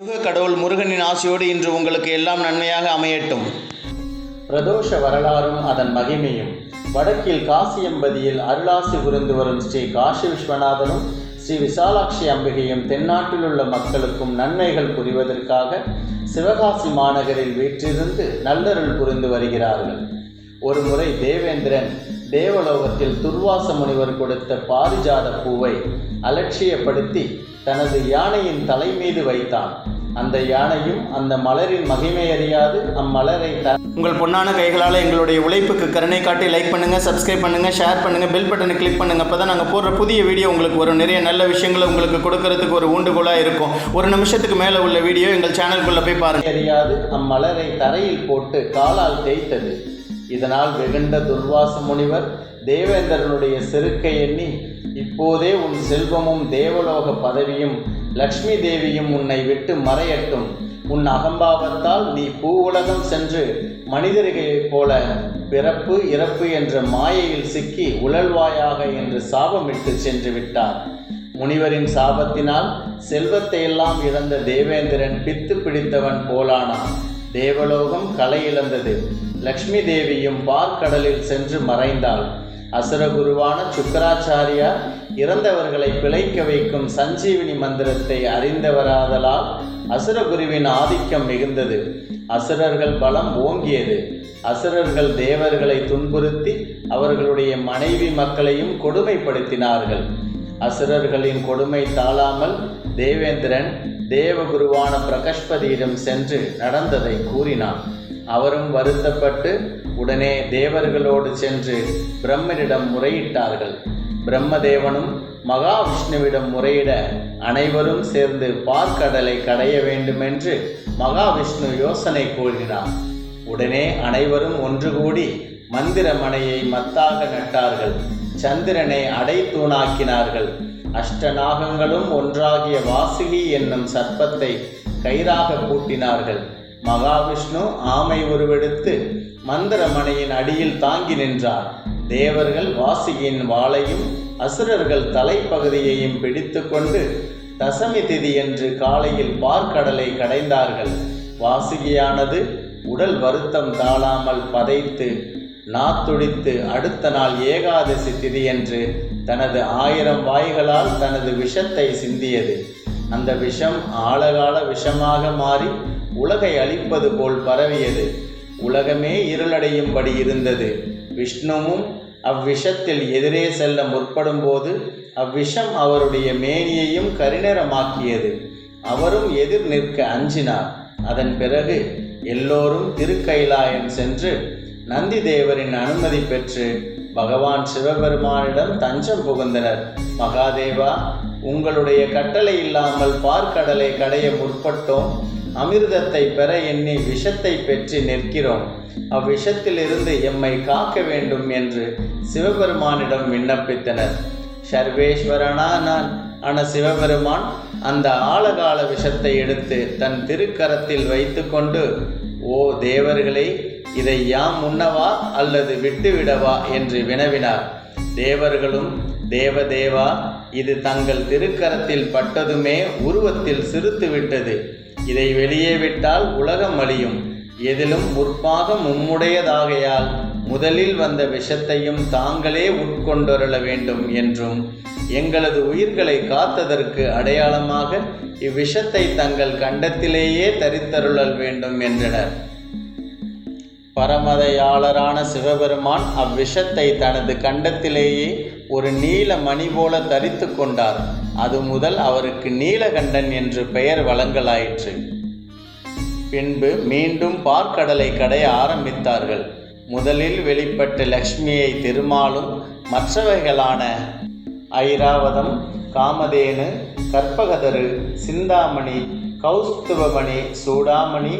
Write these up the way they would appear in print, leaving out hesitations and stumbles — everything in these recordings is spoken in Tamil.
கடவுள் முருகனின் ஆசையோடு இன்று உங்களுக்கு எல்லாம் நன்மையாக அமையட்டும். பிரதோஷ வரலாறும் அதன் மகிமையும். வடக்கில் காசியம்பதியில் அருளாசி புரிந்து வரும் ஸ்ரீ காசி விஸ்வநாதனும் ஸ்ரீ விசாலாட்சி அம்பிகையும் தென்னாட்டில் உள்ள மக்களுக்கும் நன்மைகள் புரிவதற்காக சிவகாசி மாநகரில் வீற்றிருந்து நல்லருள் புரிந்து வருகிறார்கள். ஒரு முறை தேவேந்திரன் தேவலோகத்தில் துர்வாச முனிவர் கொடுத்த பாரிஜாத பூவை அலட்சியப்படுத்தி தனது யானையின் தலை மீது வைத்தான். அந்த யானையும் அந்த மலரின் மகிமை அறியாது அம்மலரை உங்கள் பொன்னான கைகளால் எங்களுடைய உழைப்புக்கு கருணை காட்டி லைக் பண்ணுங்கள், சப்ஸ்கிரைப் பண்ணுங்கள், ஷேர் பண்ணுங்கள், பெல் பட்டனை கிளிக் பண்ணுங்கள். அப்போ தான் நாங்கள் போடுற புதிய வீடியோ உங்களுக்கு ஒரு நிறைய நல்ல விஷயங்களை உங்களுக்கு கொடுக்கறதுக்கு ஒரு ஊண்டுகோலாக இருக்கும். ஒரு நிமிஷத்துக்கு மேலே உள்ள வீடியோ எங்கள் சேனலுக்குள்ளே போய் பாருங்கள். அறியாது அம்மலரை தரையில் போட்டு காலால் தேய்த்தது. இதனால் வெகுண்ட துர்வாச முனிவர் தேவேந்திரனுடைய செருக்கை எண்ணி, இப்போதே உன் செல்வமும் தேவலோக பதவியும் லக்ஷ்மி தேவியும் உன்னை விட்டு மறையட்டும். உன் அகம்பாவத்தால் நீ பூவுலகம் சென்று மனிதர்களைப் போல பிறப்பு இறப்பு என்ற மாயையில் சிக்கி உழல்வாயாக என்று சாபமிட்டு சென்று விட்டார். முனிவரின் சாபத்தினால் செல்வத்தை எல்லாம் இழந்த தேவேந்திரன் பித்து பிடித்தவன் போலானான். தேவலோகம் களை இழந்தது. லக்ஷ்மி தேவியும் பார்க்கடலில் சென்று மறைந்தாள். அசுரகுருவான சுக்கராச்சாரியார் இறந்தவர்களை பிழைக்க வைக்கும் சஞ்சீவினி மந்திரத்தை அறிந்தவராதலால் அசுரகுருவின் ஆதிக்கம் மிகுந்தது. அசுரர்கள் பலம் ஓங்கியது. அசுரர்கள் தேவர்களை துன்புறுத்தி அவர்களுடைய மனைவி மக்களையும் கொடுமைப்படுத்தினார்கள். அசுரர்களின் கொடுமை தாழாமல் தேவேந்திரன் தேவகுருவான பிரகஸ்பதியிடம் சென்று நடந்ததை கூறினான். அவரும் வருத்தப்பட்டு உடனே தேவர்களோடு சென்று பிரம்மனிடம் முறையிட்டார்கள். பிரம்மதேவனும் மகாவிஷ்ணுவிடம் முறையிட அனைவரும் சேர்ந்து பார்க்கடலை கடைய வேண்டுமென்று மகாவிஷ்ணு யோசனை கூறினார். உடனே அனைவரும் ஒன்று கூடி மந்திரமனையை மத்தாக நட்டார்கள். சந்திரனை அடைத்தூணாக்கினார்கள். அஷ்டநாகங்களும் ஒன்றாகிய வாசுகி என்னும் சர்ப்பத்தை கயிறாக பூட்டினார்கள். மகாவிஷ்ணு ஆமை உருவெடுத்து மந்திரமனையின் அடியில் தாங்கி நின்றார். தேவர்கள் வாசுகியின் வாளையும் அசுரர்கள் தலைப்பகுதியையும் பிடித்து கொண்டு தசமி திதி என்று காலையில் பார்க்கடலை கடைந்தார்கள். வாசுகியானது உடல் வருத்தம் தாழாமல் பதைத்து நாத்துடித்து அடுத்த நாள் ஏகாதசி திதி என்று தனது 1000 வாய்களால் தனது விஷத்தை சிந்தியது. அந்த விஷம் ஆழகால விஷமாக மாறி உலகை அழிப்பது போல் பரவியது. உலகமே இருளடையும்படி இருந்தது. விஷ்ணுவும் அவ்விஷத்தில் எதிரே செல்ல முற்படும் போது அவ்விஷம் அவருடைய மேனியையும் கரிநிறமாக்கியது. அவரும் எதிர் நிற்க அஞ்சினார். அதன் பிறகு எல்லோரும் திருக்கைலாயம் சென்று நந்தி தேவரின் அனுமதி பெற்று பகவான் சிவபெருமானிடம் தஞ்சம் புகுந்தனர். மகாதேவா, உங்களுடைய கட்டளை இல்லாமல் பார்க்கடலை கடைய முற்பட்டோம். அமிர்தத்தை பெற எண்ணி விஷத்தை பெற்று நிற்கிறோம். அவ்விஷத்திலிருந்து எம்மை காக்க வேண்டும் என்று சிவபெருமானிடம் விண்ணப்பித்தனர். சர்வேஸ்வரனான சிவபெருமான் அந்த ஆழகால விஷத்தை எடுத்து தன் திருக்கரத்தில் வைத்து கொண்டு, ஓ தேவர்களே, இதை யாம் உண்ணவா அல்லது விட்டுவிடவா என்று வினவினார். தேவர்களும், தேவதேவா, இது தங்கள் திருக்கரத்தில் பட்டதுமே உருவத்தில் சிறுத்து விட்டது. இதை வெளியே விட்டால் உலகம் அழியும். எதிலும் முற்பாகம் உம்முடையதாகையால் முதலில் வந்த விஷத்தையும் தாங்களே உட்கொண்டொருள வேண்டும் என்றும் எங்களது உயிர்களை காத்ததற்கு அடையாளமாக இவ்விஷத்தை தங்கள் கண்டத்திலேயே தரித்தருளல் வேண்டும் என்றனர். பரமதையாளரான சிவபெருமான் அவ்விஷத்தை தனது கண்டத்திலேயே ஒரு நீல மணி போல தரித்து கொண்டார். அது முதல் அவருக்கு நீலகண்டன் என்று பெயர் வழங்கலாயிற்று. பின்பு மீண்டும் பார்க்கடலை கடைய ஆரம்பித்தார்கள். முதலில் வெளிப்பட்ட லக்ஷ்மியை திருமாலும் மற்றவைகளான ஐராவதம், காமதேனு, கற்பகதரு, சிந்தாமணி, கௌஸ்துபமணி, சூடாமணி,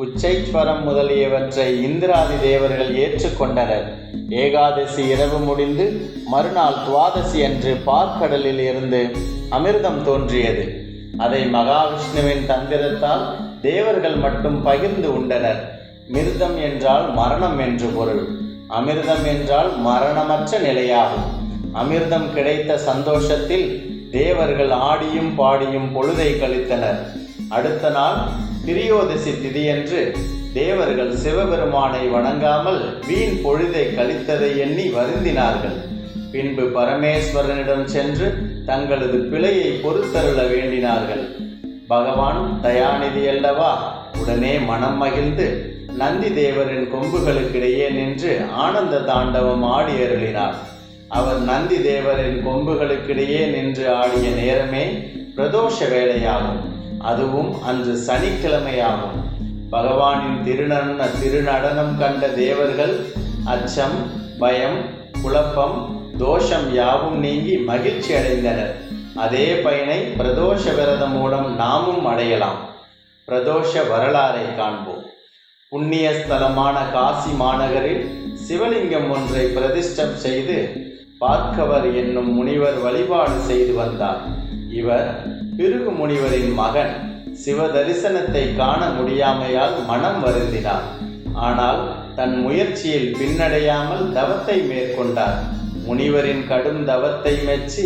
உச்சைஸ்வரம் முதலியவற்றை இந்திராதி தேவர்கள் ஏற்றுக்கொண்டனர். ஏகாதசி இரவு முடிந்து மறுநாள் துவாதசி அன்று பார்க்கடலில் இருந்து அமிர்தம் தோன்றியது. அதை மகாவிஷ்ணுவின் தந்திரத்தால் தேவர்கள் மட்டும் பகிர்ந்து உண்டனர். மிர்தம் என்றால் மரணம் என்று பொருள். அமிர்தம் என்றால் மரணமற்ற நிலையாகும். அமிர்தம் கிடைத்த சந்தோஷத்தில் தேவர்கள் ஆடியும் பாடியும் பொழுதை கழித்தனர். அடுத்த நாள் திரியோதசி திதியன்று தேவர்கள் சிவபெருமானை வணங்காமல் வீண் பொழுதை கழித்ததை எண்ணி வருந்தினார்கள். பின்பு பரமேஸ்வரனிடம் சென்று தங்களது பிழையை பொறுத்தருள வேண்டினார்கள். பகவான் தயாநிதி அல்லவா, உடனே மனம் மகிழ்ந்து நந்தி தேவரின் கொம்புகளுக்கிடையே நின்று ஆனந்த தாண்டவம் ஆடி அருளினார். அவர் நந்தி தேவரின் கொம்புகளுக்கிடையே நின்று ஆடிய நேரமே பிரதோஷ வேளையாகும். அதுவும் அன்று சனிக்கிழமையாகும். பகவானின் திருநடனம் கண்ட தேவர்கள் அச்சம், பயம், குழப்பம், தோஷம் யாவும் நீங்கி மகிழ்ச்சி அடைந்தனர். அதே பயனை பிரதோஷ விரதம் மூலம் நாமும் அடையலாம். பிரதோஷ வரலாறை காண்போம். புண்ணிய ஸ்தலமான காசி மாநகரில் சிவலிங்கம் ஒன்றை பிரதிஷ்டம் செய்து பார்க்கவர் என்னும் முனிவர் வழிபாடு செய்து வந்தார். இவர் பிருகு முனிவரின் மகன். சிவ தரிசனத்தை காண முடியாமையால் மனம் வருந்தினார். ஆனால் தன் முயற்சியில் பின்னடையாமல் தவத்தை மேற்கொண்டார். முனிவரின் கடும் தவத்தை மெச்சி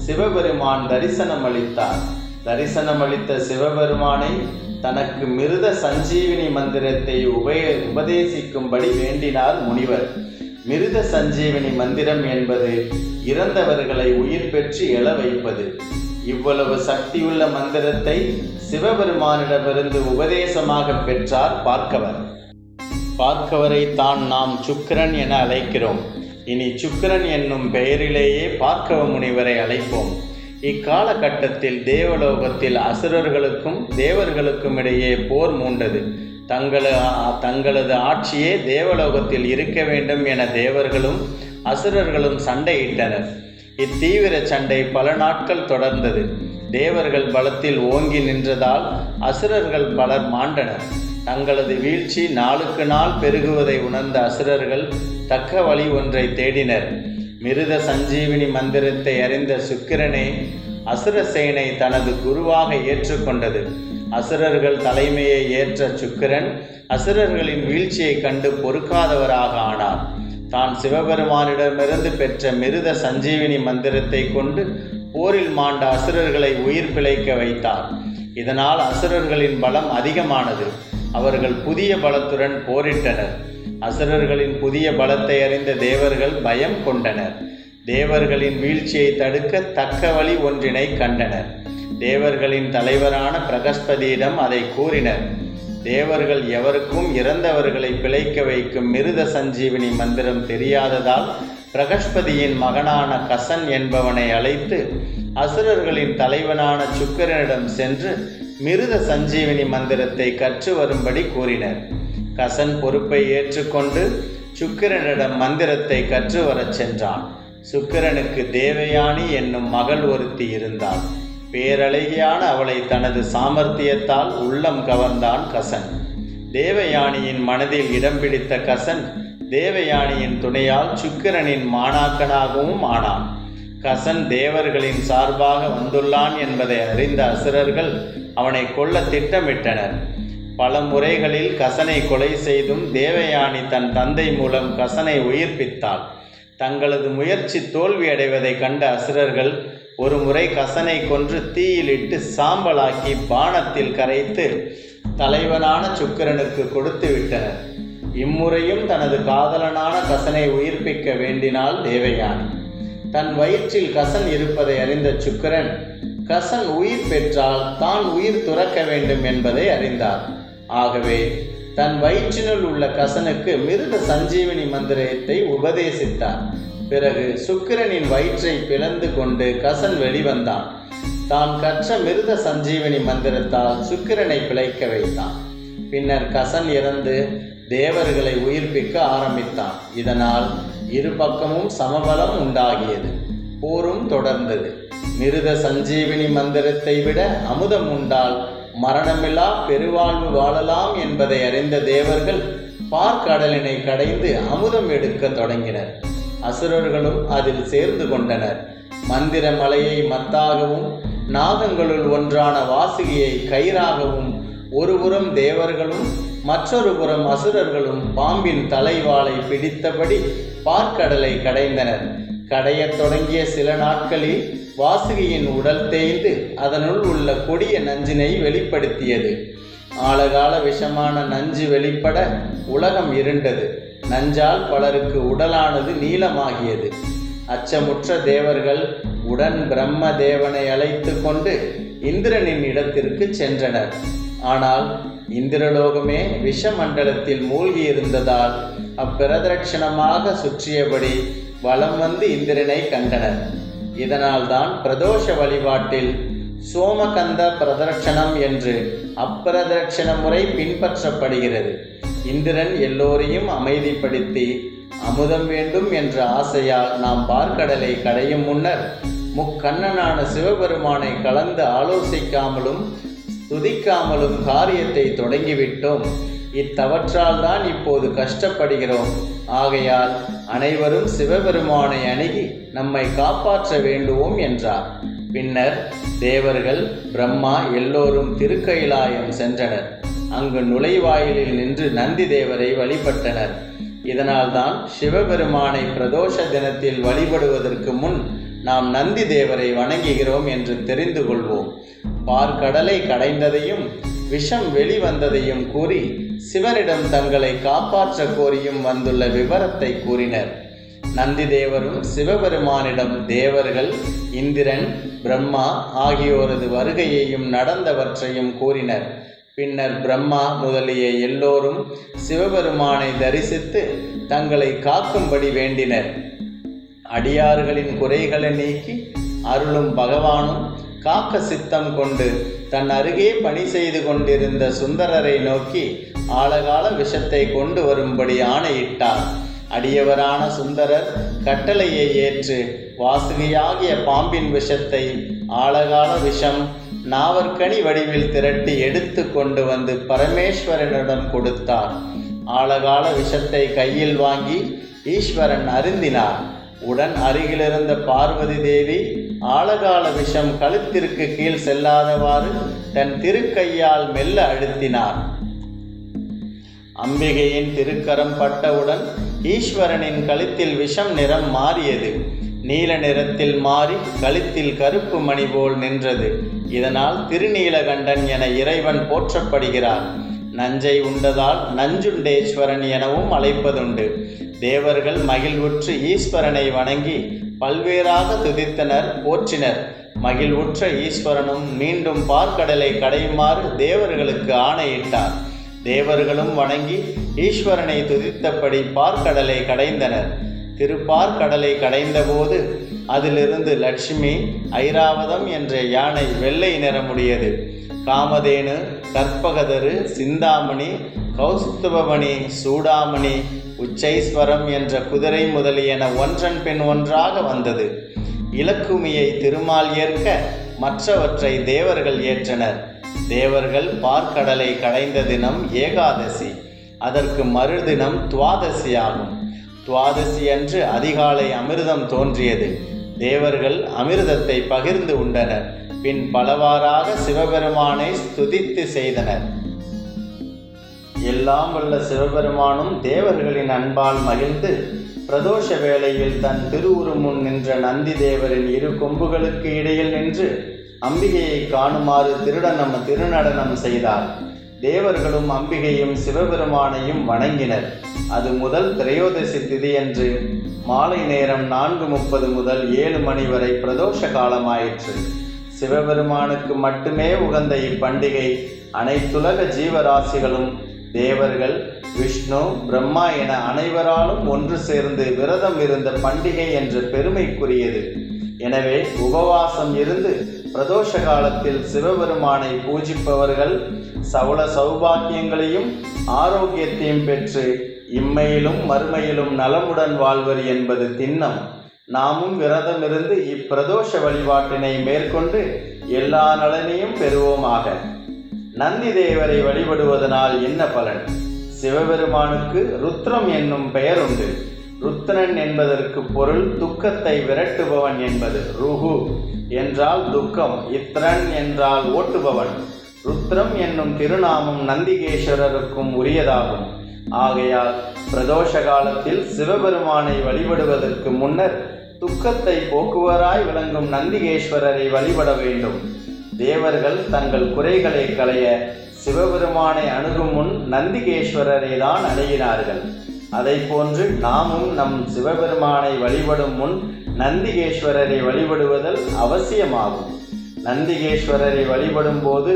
சிவபெருமான் தரிசனமளித்தார். தரிசனமளித்த சிவபெருமானை தனக்கு மிருத சஞ்சீவினி மந்திரத்தை உபதேசிக்கும்படி வேண்டினார் முனிவர். மிருத சஞ்சீவினி மந்திரம் என்பது இறந்தவர்களை உயிர் பெற்று எழ வைப்பது. இவ்வளவு சக்தியுள்ள மந்திரத்தை சிவபெருமானிடமிருந்து உபதேசமாக பெற்றார் பார்க்கவர். பார்க்கவரை தான் நாம் சுக்கிரன் என அழைக்கிறோம். இனி சுக்கிரன் என்னும் பெயரிலேயே பார்க்கவ முனிவரை அழைப்போம். இக்காலகட்டத்தில் தேவலோகத்தில் அசுரர்களுக்கும் தேவர்களுக்கும் இடையே போர் மூண்டது. தங்களது ஆட்சியே தேவலோகத்தில் இருக்க வேண்டும் என தேவர்களும் அசுரர்களும் சண்டையிட்டனர். இத்தீவிர சண்டை பல நாட்கள் தொடர்ந்தது. தேவர்கள் பலத்தில் ஓங்கி நின்றதால் அசுரர்கள் பலர் மாண்டனர். தங்களது வீழ்ச்சி நாளுக்கு நாள் பெருகுவதை உணர்ந்த அசுரர்கள் தக்க வழி ஒன்றை தேடினர். மிருத சஞ்சீவினி மந்திரத்தை அறிந்த சுக்கிரனே அசுரசேனை தனது குருவாக ஏற்றுக்கொண்டது. அசுரர்கள் தலைமையை ஏற்ற சுக்கிரன் அசுரர்களின் வீழ்ச்சியை கண்டு பொறுக்காதவராக ஆனார். தான் சிவபெருமானிடமிருந்து பெற்ற மிருத சஞ்சீவினி மந்திரத்தை கொண்டு போரில் மாண்ட அசுரர்களை உயிர் பிழைக்க வைத்தார். இதனால் அசுரர்களின் பலம் அதிகமானது. அவர்கள் புதிய பலத்துடன் போரிட்டனர். அசுரர்களின் புதிய பலத்தை அறிந்த தேவர்கள் பயம் கொண்டனர். தேவர்களின் வீழ்ச்சியை தடுக்க தக்க வழி ஒன்றினை கண்டனர். தேவர்களின் தலைவரான பிரகஸ்பதியிடம் அதை கூறினர். தேவர்கள் எவருக்கும் இறந்தவர்களை பிழைக்க வைக்கும் மிருத சஞ்சீவினி மந்திரம் தெரியாததால் பிரகஸ்பதியின் மகனான கசன் என்பவனை அழைத்து அசுரர்களின் தலைவனான சுக்கிரனிடம் சென்று மிருத சஞ்சீவினி மந்திரத்தை கற்று வரும்படி கூறினர். கசன் பொறுப்பை ஏற்றுக்கொண்டு சுக்கிரனிடம் மந்திரத்தை கற்று வரச் சென்றான். சுக்கிரனுக்கு தேவயானி என்னும் மகள் ஒருத்தி இருந்தாள். பேரழகியான அவளை தனது சாமர்த்தியத்தால் உள்ளம் கவர்ந்தான் கசன். தேவயானியின் மனதில் இடம் பிடித்த கசன் தேவயானியின் துணையால் சுக்கிரனின் மாணாக்கனாகவும் ஆனான். கசன் தேவர்களின் சார்பாக வந்துள்ளான் என்பதை அறிந்த அசுரர்கள் அவனை கொல்ல திட்டமிட்டனர். பல முறைகளில் கசனை கொலை செய்தும் தேவயானி தன் தந்தை மூலம் கசனை உயிர்ப்பித்தாள். தங்களது முயற்சி தோல்வி அடைவதை கண்ட அசுரர்கள் ஒரு முறை கசனை கொன்று தீயிலிட்டு சாம்பலாக்கி பானத்தில் கரைத்து தலைவனான சுக்கிரனுக்கு கொடுத்து விட்டனர். இம்முறையும் தனது காதலனான கசனை உயிர்ப்பிக்க வேண்டினாள் தேவயானி. தன் வயிற்றில் கசன் இருப்பதை அறிந்த சுக்கிரன் கசன் உயிர் பெற்றால் தான் உயிர் துறக்க வேண்டும் என்பதை அறிந்தார். ஆகவே தன் வயிற்றினுள் உள்ள கசனுக்கு மிருத சஞ்சீவினி மந்திரத்தை உபதேசித்தார். பிறகு சுக்கிரனின் வயிற்றை பிளந்து கொண்டு கசன் வெளிவந்தான். தான் கற்ற மிருத சஞ்சீவினி மந்திரத்தால் சுக்கிரனை பிழைக்க வைத்தான். பின்னர் கசன் இறந்து தேவர்களை உயிர்ப்பிக்க ஆரம்பித்தான். இதனால் இரு பக்கமும் சமபலம் உண்டாகியது. போரும் தொடர்ந்தது. மிருத சஞ்சீவினி மந்திரத்தை விட அமுதம் உண்டால் மரணமில்லா பெருவாழ்வு வாழலாம் என்பதை அறிந்த தேவர்கள் பார்க்கடலினை கடைந்து அமுதம் எடுக்க தொடங்கினர். அசுரர்களும் அதில் சேர்ந்து கொண்டனர். மந்திர மலையை மத்தாகவும் நாகங்களுள் ஒன்றான வாசுகியை கயிறாகவும் ஒருபுறம் தேவர்களும் மற்றொரு புறம் அசுரர்களும் பாம்பின் தலைவாளை பிடித்தபடி பார்க்கடலை கடைந்தனர். கடையத் தொடங்கிய சில நாட்களில் வாசுகியின் உடல் தேய்ந்து அதனுள் உள்ள கொடிய நஞ்சினை வெளிப்படுத்தியது. ஆழகால விஷமான நஞ்சு வெளிப்பட உலகம் இருண்டது. நஞ்சால் பலருக்கு உடலானது நீளமாகியது. அச்சமுற்ற தேவர்கள் உடன் பிரம்ம தேவனை அழைத்து கொண்டு இந்திரனின் இடத்திற்கு சென்றனர். ஆனால் இந்திரலோகமே விஷமண்டலத்தில் மூழ்கி இருந்ததால் அப்பிரதட்சணமாக சுற்றியபடி வலம் வந்து இந்திரனை கண்டனர். இதனால்தான் பிரதோஷ வழிபாட்டில் சோமகந்த பிரதட்சணம் என்று அப்பிரதட்சண முறை பின்பற்றப்படுகிறது. இந்திரன் எல்லோரையும் அமைதிப்படுத்தி அமுதம் வேண்டும் என்ற ஆசையால் நாம் பார்க்கடலை கடையும் முன்னர் முக்கண்ணனான சிவபெருமானை கலந்து ஆலோசிக்காமலும் துதிக்காமலும் காரியத்தை தொடங்கிவிட்டோம். இத்தவற்றால் தான் இப்போது கஷ்டப்படுகிறோம். ஆகையால் அனைவரும் சிவபெருமானை அணுகி நம்மை காப்பாற்ற வேண்டுவோம் என்றார். பின்னர் தேவர்கள் பிரம்மா எல்லோரும் திருக்கைலாயம் சென்றனர். அங்கு நுழைவாயிலில் நின்று நந்தி தேவரை வழிபட்டனர். இதனால்தான் சிவபெருமானை பிரதோஷ தினத்தில் வழிபடுவதற்கு முன் நாம் நந்தி தேவரை வணங்குகிறோம் என்று தெரிந்து கொள்வோம். பார்க்கடலை கடைந்ததையும் விஷம் வெளிவந்ததையும் கூறி சிவனிடம் தங்களை காப்பாற்ற கோரியும் வந்துள்ள விவரத்தை கூறினர். நந்தி தேவரும் சிவபெருமானிடம் தேவர்கள், இந்திரன், பிரம்மா ஆகியோரது வருகையையும் நடந்தவற்றையும் கூறினர். பின்னர் பிரம்மா முதலிய எல்லோரும் சிவபெருமானை தரிசித்து தங்களை காக்கும்படி வேண்டினர். அடியார்களின் குறைகளை நீக்கி அருளும் பகவானும் காக்க சித்தம் கொண்டு தன் அருகே பணி செய்து கொண்டிருந்த சுந்தரரை நோக்கி ஆழகால விஷத்தை கொண்டு வரும்படி ஆணையிட்டார். அடியவரான சுந்தரர் கட்டளையை ஏற்று வாசுகியாகிய பாம்பின் விஷத்தை ஆழகால விஷம் நாவற்கனி வடிவில் திரட்டி எடுத்து கொண்டு வந்து பரமேஸ்வரனிடம் கொடுத்தார். ஆழகால விஷத்தை கையில் வாங்கி ஈஸ்வரன் அருந்தினார். உடன் அருகிலிருந்த பார்வதி தேவி ஆழகால விஷம் கழுத்திற்கு கீழ் செல்லாதவாறு தன் திருக்கையால் மெல்ல அழுத்தினார். அம்பிகையின் திருக்கரம் பட்டவுடன் ஈஸ்வரனின் கழுத்தில் விஷம் நிறம் மாறியது. நீல நிறத்தில் மாறி கழுத்தில் கருப்பு மணி போல் நின்றது. இதனால் திருநீலகண்டன் என இறைவன் போற்றப்படுகிறார். நஞ்சை உண்டதால் நஞ்சுண்டேஸ்வரன் எனவும் அழைப்பதுண்டு. தேவர்கள் மகிழ்வுற்று ஈஸ்வரனை வணங்கி பல்வேறாக துதித்தனர், போற்றினர். மகிழ்வுற்ற ஈஸ்வரனும் மீண்டும் பார்க்கடலை கடையுமாறு தேவர்களுக்கு ஆணையிட்டார். தேவர்களும் வணங்கி ஈஸ்வரனை துதித்தபடி பார்க்கடலை கடைந்தனர். திருப்பார்க்கடலை கடைந்தபோது அதிலிருந்து லட்சுமி, ஐராவதம் என்ற யானை வெள்ளை நிறமுடையது, காமதேனு, கற்பகதரு, சிந்தாமணி, கௌஸ்துபமணி, சூடாமணி, உச்சைஸ்வரம் என்ற குதிரை முதலியன ஒன்றன் பின் ஒன்றாக வந்தது. இலக்குமியை திருமால் ஏற்க மற்றவற்றை தேவர்கள் ஏற்றனர். தேவர்கள் பார்க்கடலை கடைந்த தினம் ஏகாதசி. அதற்கு மறுதினம் துவாதசி ஆகும். துவாதசி அன்று அதிகாலை அமிர்தம் தோன்றியது. தேவர்கள் அமிர்தத்தை பகிர்ந்து உண்டனர். பின் பலவாறாக சிவபெருமானை ஸ்துதித்து செய்தனர். எல்லாம் வல்ல சிவபெருமானும் தேவர்களின் அன்பால் மகிழ்ந்து பிரதோஷ வேளையில் தன் திருவுரு முன் நின்ற நந்தி தேவரின் இரு கொம்புகளுக்கு இடையில் நின்று அம்பிகையை காணுமாறு திருநடனம் செய்தார். தேவர்களும் அம்பிகையும் சிவபெருமானையும் வணங்கினர். அது முதல் திரையோதசி திதியன்று மாலை நேரம் 4:30 முதல் 7 மணி வரை பிரதோஷ காலமாயிற்று. சிவபெருமானுக்கு மட்டுமே உகந்த இப்பண்டிகை அனைத்துலக ஜீவராசிகளும் தேவர்கள், விஷ்ணு, பிரம்மா என அனைவராலும் ஒன்று சேர்ந்து விரதம் இருந்த பண்டிகை என்ற பெருமைக்குரியது. எனவே உபவாசம் இருந்து பிரதோஷ காலத்தில் சிவபெருமானை பூஜிப்பவர்கள் சகல சௌபாக்கியங்களையும் ஆரோக்கியத்தையும் பெற்று இம்மையிலும் மறுமையிலும் நலமுடன் வாழ்வர் என்பது திண்ணம். நாமும் விரதமிருந்து இப்பிரதோஷ வழிபாட்டினை மேற்கொண்டு எல்லா நலனையும் பெறுவோமாக. நந்தி தேவரை வழிபடுவதனால் என்ன பலன்? சிவபெருமானுக்கு ருத்ரம் என்னும் பெயர் உண்டு. ருத்ரன் என்பதற்கு பொருள் துக்கத்தை விரட்டுபவன் என்பது. ருஹு என்றால் துக்கம், இத்ரன் என்றால் ஓட்டுபவன். ருத்ரம் என்னும் திருநாமம் நந்திகேஸ்வரருக்கும் உரியதாகும். ஆகையால் பிரதோஷ காலத்தில் சிவபெருமானை வழிபடுவதற்கு முன்னர் துக்கத்தை போக்குவராய் விளங்கும் நந்திகேஸ்வரரை வழிபட வேண்டும். தேவர்கள் தங்கள் குறைகளை களைய சிவபெருமானை அணுகும் முன் நந்திகேஸ்வரரை தான் அணுகினார்கள். அதை போன்று நாமும் நம் சிவபெருமானை வழிபடும் முன் நந்திகேஸ்வரரை வழிபடுவதல் அவசியமாகும். நந்திகேஸ்வரரை வழிபடும் போது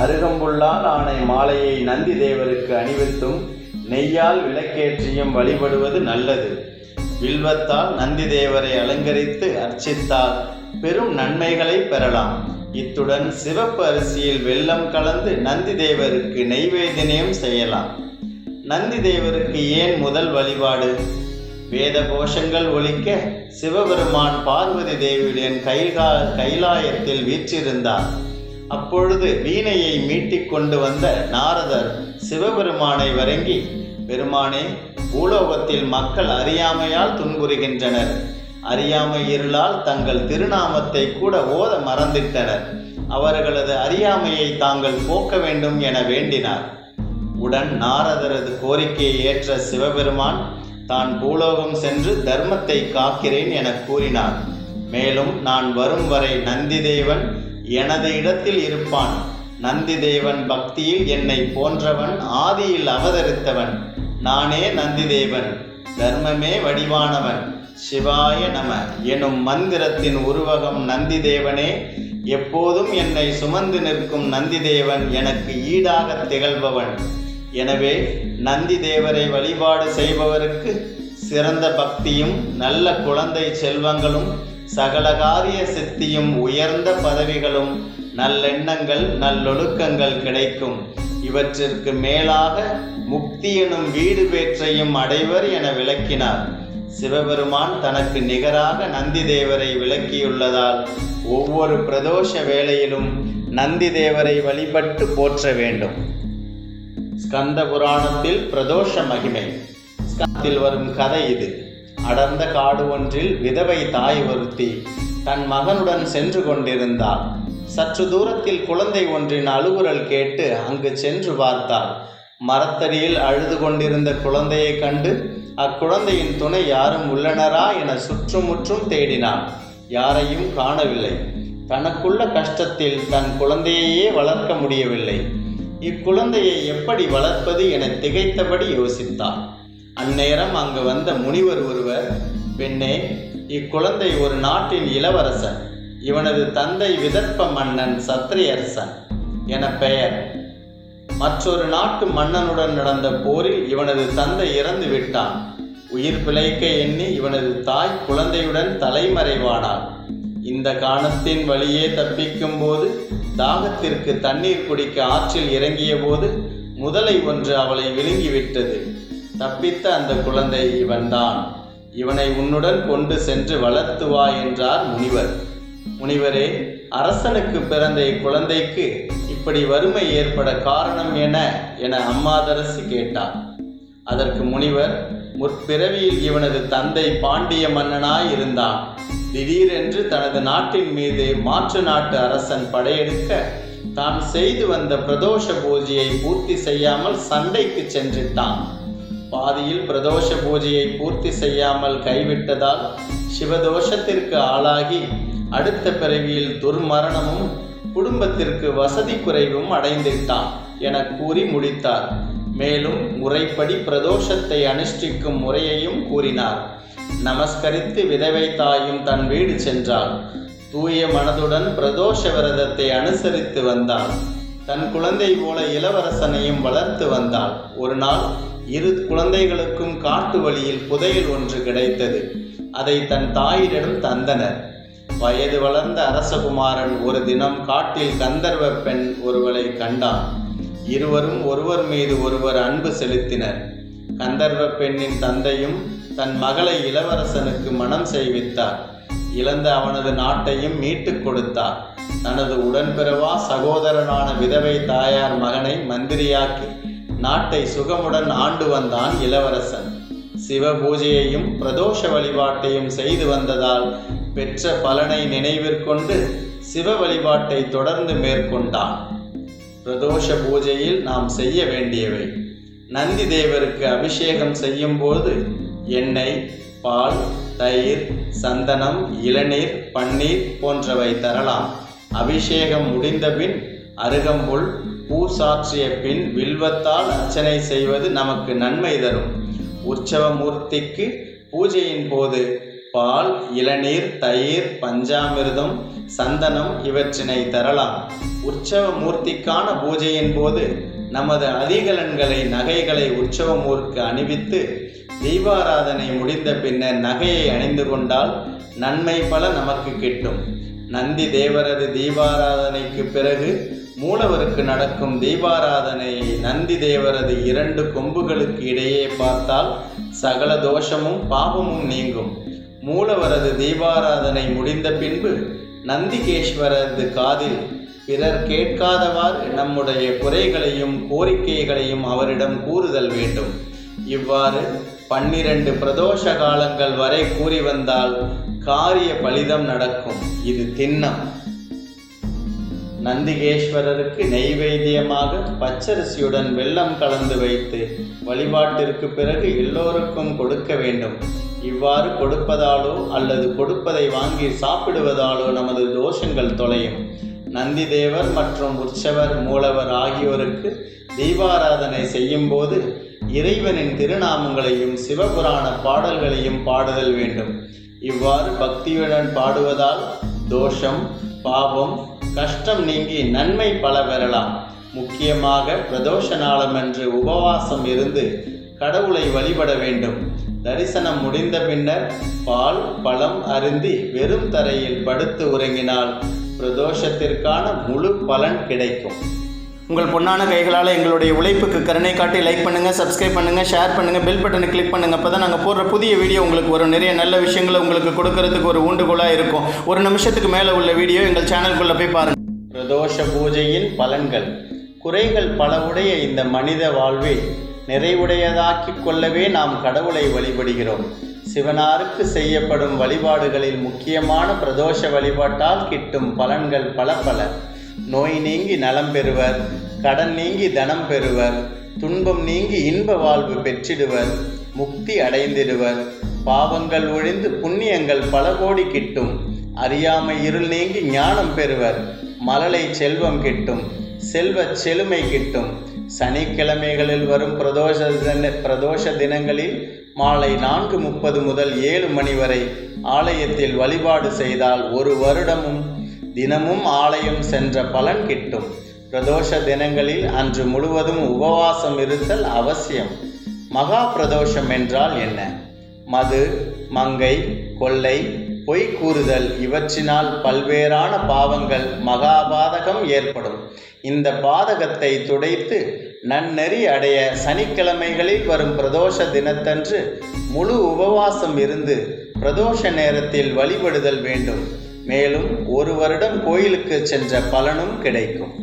அருகம்புல்லால் ஆன மாலையை நந்தி தேவருக்கு அணிவித்தும் நெய்யால் விளக்கேற்றியும் வழிபடுவது நல்லது. வில்வத்தால் நந்தி தேவரை அலங்கரித்து அர்ச்சித்தால் பெரும் நன்மைகளை பெறலாம். இத்துடன் சிவப்பு அரிசியில் வெல்லம் கலந்து நந்தி தேவருக்கு நெய்வேத்தியம் செய்யலாம். நந்தி தேவருக்கு ஏன் முதல் வழிபாடு? வேத கோஷங்கள் ஒலிக்க சிவபெருமான் பார்வதி தேவியுடன் கைலாயத்தில் வீற்றிருந்தார். அப்பொழுது வீணையை மீட்டிக் கொண்டு வந்த நாரதர் சிவபெருமானை வணங்கி, பெருமானே, பூலோகத்தில் மக்கள் அறியாமையால் துன்புறுகின்றனர். அறியாமை இருளால் தங்கள் திருநாமத்தை கூட ஓத மறந்திட்டனர். அவர்களது அறியாமையை தாங்கள் போக்க வேண்டும் என வேண்டினார். உடன் நாரதரது கோரிக்கையை ஏற்ற சிவபெருமான் தான் பூலோகம் சென்று தர்மத்தை காக்கிறேன் என கூறினார். மேலும் நான் வரும் வரை நந்தி தேவன் எனது இடத்தில் இருப்பான். நந்தி தேவன் பக்தியில் என்னை போன்றவன், ஆதியில் அவதரித்தவன். நானே நந்தி தேவன், தர்மமே வடிவானவன். சிவாய நம எனும் மந்திரத்தின் உருவகம் நந்தி தேவனே. எப்போதும் என்னை சுமந்து நிற்கும் நந்தி தேவன் எனக்கு ஈடாக திகழ்பவன். எனவே நந்தி தேவரை வழிபாடு செய்பவருக்கு சிறந்த பக்தியும் நல்ல குழந்தை செல்வங்களும் சகல காரிய சித்தியும் உயர்ந்த பதவிகளும் நல்லெண்ணங்கள் நல்லொழுக்கங்கள் கிடைக்கும். இவற்றிற்கு மேலாக முக்தி எனும் வீடு பேற்றையும் அடைவர் என விளக்கினார். சிவபெருமான் தனக்கு நிகராக நந்தி தேவரை விளக்கியுள்ளதால் ஒவ்வொரு பிரதோஷ வேளையிலும் நந்தி தேவரை வழிபட்டு போற்ற வேண்டும். ஸ்கந்த புராணத்தில் பிரதோஷ மகிமை. ஸ்கந்தத்தில் வரும் கதை இது. அடர்ந்த காடு ஒன்றில் விதவை தாய் ஒருத்தி தன் மகனுடன் சென்று கொண்டிருந்தாள். சற்று தூரத்தில் குழந்தை ஒன்றின் அழுகுரல் கேட்டு அங்கு சென்று பார்த்தாள். மரத்தடியில் அழுது கொண்டிருந்த குழந்தையை கண்டு அக்குழந்தையின் துணை யாரும் உள்ளனரா என சுற்றுமுற்றும் தேடினாள். யாரையும் காணவில்லை. தனக்குள்ள கஷ்டத்தில் தன் குழந்தையையே வளர்க்க முடியவில்லை. இக்குழந்தையை எப்படி வளர்ப்பது என திகைத்தபடி யோசித்தாள். அந்நேரம் அங்கு வந்த முனிவர் ஒருவர், பெண்ணே, இக்குழந்தை ஒரு நாட்டின் இளவரசன். இவனது தந்தை விதர்ப்ப மன்னன் சத்திரியரசன் என பெயர். மற்றொரு நாட்டு மன்னனுடன் நடந்த போரில் இவனது தந்தை இறந்து விட்டான். உயிர் பிழைக்க எண்ணி இவனது தாய் குழந்தையுடன் தலைமறைவானாள். இந்த காரணத்தின் வழியே தப்பிக்கும் போது தாகத்திற்கு தண்ணீர் குடிக்க ஆற்றில் இறங்கிய போது முதலை ஒன்று அவளை விழுங்கிவிட்டது. தப்பித்த அந்த குழந்தை இவன்தான். இவனை உன்னுடன் கொண்டு சென்று வளர்த்துவா என்றார் முனிவர். முனிவரே, அரசனுக்கு பிறந்த இக்குழந்தைக்கு இப்படி வறுமை ஏற்பட காரணம் என அம்மாதரசி கேட்டார். அதற்கு முனிவர், முற்பிறவியில் இவனது தந்தை பாண்டிய மன்னனாய் இருந்தான். திடீரென்று தனது நாட்டின் மீது மாற்று நாட்டு அரசன் படையெடுக்க தான் செய்து வந்த பிரதோஷ பூஜையை பூர்த்தி செய்யாமல் சண்டைக்கு சென்றிட்டான். பாதியில் பிரதோஷ பூஜையை பூர்த்தி செய்யாமல் கைவிட்டதால் சிவதோஷத்திற்கு ஆளாகி அடுத்த பிறவியில் துர்மரணமும் குடும்பத்திற்கு வசதி குறைவும் அடைந்திட்டான் என கூறி முடித்தார். மேலும் முறைப்படி பிரதோஷத்தை அனுஷ்டிக்கும் முறையையும் கூறினார். நமஸ்கரித்து விதவை தாயும் தன் வீடு சென்றாள். தூய மனதுடன் பிரதோஷ விரதத்தை அனுசரித்து வந்தாள். தன் குழந்தை போல இளவரசனையும் வளர்த்து வந்தாள். ஒரு நாள் இரு குழந்தைகளுக்கும் காட்டு வழியில் புதையல் ஒன்று கிடைத்தது. அதை தன் தாயிடம் தந்தனர். வயது வளர்ந்த அரசகுமாரன் ஒரு தினம் காட்டில் கந்தர்வ பெண் ஒருவரை கண்டான். இருவரும் ஒருவர் மீது ஒருவர் அன்பு செலுத்தினர். கந்தர்வ பெண்ணின் தந்தையும் தன் மகளை இளவரசனுக்கு மணம் செய்வித்தார். இழந்த அவனது நாட்டையும் மீட்டுக் கொடுத்தார். தனது உடன்பிறவா சகோதரனான விதவை தாயார் மகனை மந்திரியாக்கி நாட்டை சுகமுடன் ஆண்டு வந்தான் இளவரசன். சிவ பூஜையையும் பிரதோஷ வழிபாட்டையும் செய்து வந்ததால் பெற்ற பலனை நினைவிற்கொண்டு சிவ வழிபாட்டை தொடர்ந்து மேற்கொண்டான். பிரதோஷ பூஜையில் நாம் செய்ய வேண்டியவை: நந்தி தேவருக்கு அபிஷேகம் செய்யும் போது எண்ணெய், பால், தயிர், சந்தனம், இளநீர், பன்னீர் போன்றவை தரலாம். அபிஷேகம் முடிந்தபின் அருகம்புல், பூ சாற்றிய பின் வில்வத்தால் அர்ச்சனை செய்வது நமக்கு நன்மை தரும். உற்சவமூர்த்திக்கு பூஜையின் போது பால், இளநீர், தயிர், பஞ்சாமிர்தம், சந்தனம் இவற்றினை தரலாம். உற்சவமூர்த்திக்கான பூஜையின் போது நமது அணிகலன்களை, நகைகளை உற்சவமூர்த்திக்கு அணிவித்து தீபாராதனை முடிந்த பின்னர் நகையை அணிந்து கொண்டால் நன்மை பல நமக்கு கிட்டும். நந்தி தேவரது தீபாராதனைக்கு பிறகு மூலவருக்கு நடக்கும் தீபாராதனையை நந்தி தேவரது 2 கொம்புகளுக்கு இடையே பார்த்தால் சகல தோஷமும் பாவமும் நீங்கும். மூலவரது தீபாராதனை முடிந்த பின்பு நந்திகேஸ்வரது காதில் பிறர் கேட்காதவாறு நம்முடைய குறைகளையும் கோரிக்கைகளையும் அவரிடம் கூறுதல் வேண்டும். இவ்வாறு 12 பிரதோஷ காலங்கள் வரை கூறி வந்தால் காரிய பலிதம் நடக்கும். இது திண்ணம். நந்திகேஸ்வரருக்கு நெய்வேத்தியமாக பச்சரிசியுடன் வெல்லம் கலந்து வைத்து வழிபாட்டிற்கு பிறகு எல்லோருக்கும் கொடுக்க வேண்டும். இவ்வாறு கொடுப்பதாலோ அல்லது கொடுப்பதை வாங்கி சாப்பிடுவதாலோ நமது தோஷங்கள் தொலையும். நந்தி தேவர் மற்றும் உற்சவர், மூலவர் ஆகியோருக்கு தீபாராதனை செய்யும் போது இறைவனின் திருநாமங்களையும் சிவபுராண பாடல்களையும் பாடுதல் வேண்டும். இவ்வாறு பக்தியுடன் பாடுவதால் தோஷம், பாவம், கஷ்டம் நீங்கி நன்மை பல பெறலாம். முக்கியமாக பிரதோஷ நாளமன்று உபவாசம் இருந்து கடவுளை வழிபட வேண்டும். தரிசனம் முடிந்த பின்னர் பால், பழம் அருந்தி வெறும் தரையில் படுத்து உறங்கினால் பிரதோஷத்திற்கான முழு பலன் கிடைக்கும். உங்கள் பொன்னான கைகளால் எங்களுடைய உழைப்புக்கு கருணை காட்டி லைக் பண்ணுங்கள், சப்ஸ்கிரைப் பண்ணுங்கள், ஷேர் பண்ணுங்கள், பெல் பட்டனை கிளிக் பண்ணுங்கள். அப்போ தான் நாங்கள் போடுற புதிய வீடியோ உங்களுக்கு வரும். நிறைய நல்ல விஷயங்களை உங்களுக்கு கொடுக்கறதுக்கு ஒரு ஊண்டுகோலாக இருக்கும். ஒரு நிமிஷத்துக்கு மேலே உள்ள வீடியோ எங்கள் சேனலுக்குள்ளே போய் பாருங்கள். பிரதோஷ பூஜையின் பலன்கள். குறைகள் பல உடைய இந்த மனித வாழ்வை நிறைவுடையதாக்கிக் கொள்ளவே நாம் கடவுளை வழிபடுகிறோம். சிவனாருக்கு செய்யப்படும் வழிபாடுகளில் முக்கியமான பிரதோஷ வழிபாட்டால் கிட்டும் பலன்கள் பல பல. நோய் நீங்கி நலம் பெறுவர், கடன் நீங்கி தனம் பெறுவர், துன்பம் நீங்கி இன்ப வாழ்வு பெற்றிடுவர், முக்தி அடைந்திடுவர், பாவங்கள் ஒழிந்து புண்ணியங்கள் பல கோடி கிட்டும், அறியாமை இருள் நீங்கி ஞானம் பெறுவர், மழலை செல்வம் கிட்டும், செல்வச் செழுமை கிட்டும். சனிக்கிழமைகளில் வரும் பிரதோஷ தினங்களில் மாலை 4:30 முதல் 7 மணி வரை ஆலயத்தில் வழிபாடு செய்தால் 1 வருடமும் தினமும் ஆலயம் சென்ற பலன் கிட்டும். பிரதோஷ தினங்களில் அன்று முழுவதும் உபவாசம் இருத்தல் அவசியம். மகா பிரதோஷம் என்றால் என்ன? மது, மங்கை, கொள்ளை, பொய் கூறுதல் இவற்றினால் பல்வேறான பாவங்கள் மகாபாதகம் ஏற்படும். இந்த பாதகத்தை துடைத்து நன்னெறி அடைய சனிக்கிழமைகளில் வரும் பிரதோஷ தினத்தன்று முழு உபவாசம் இருந்து பிரதோஷ நேரத்தில் வழிபடுதல் வேண்டும். மேலும் 1 வருடம் கோயிலுக்கு சென்ற பலனும் கிடைக்கும்.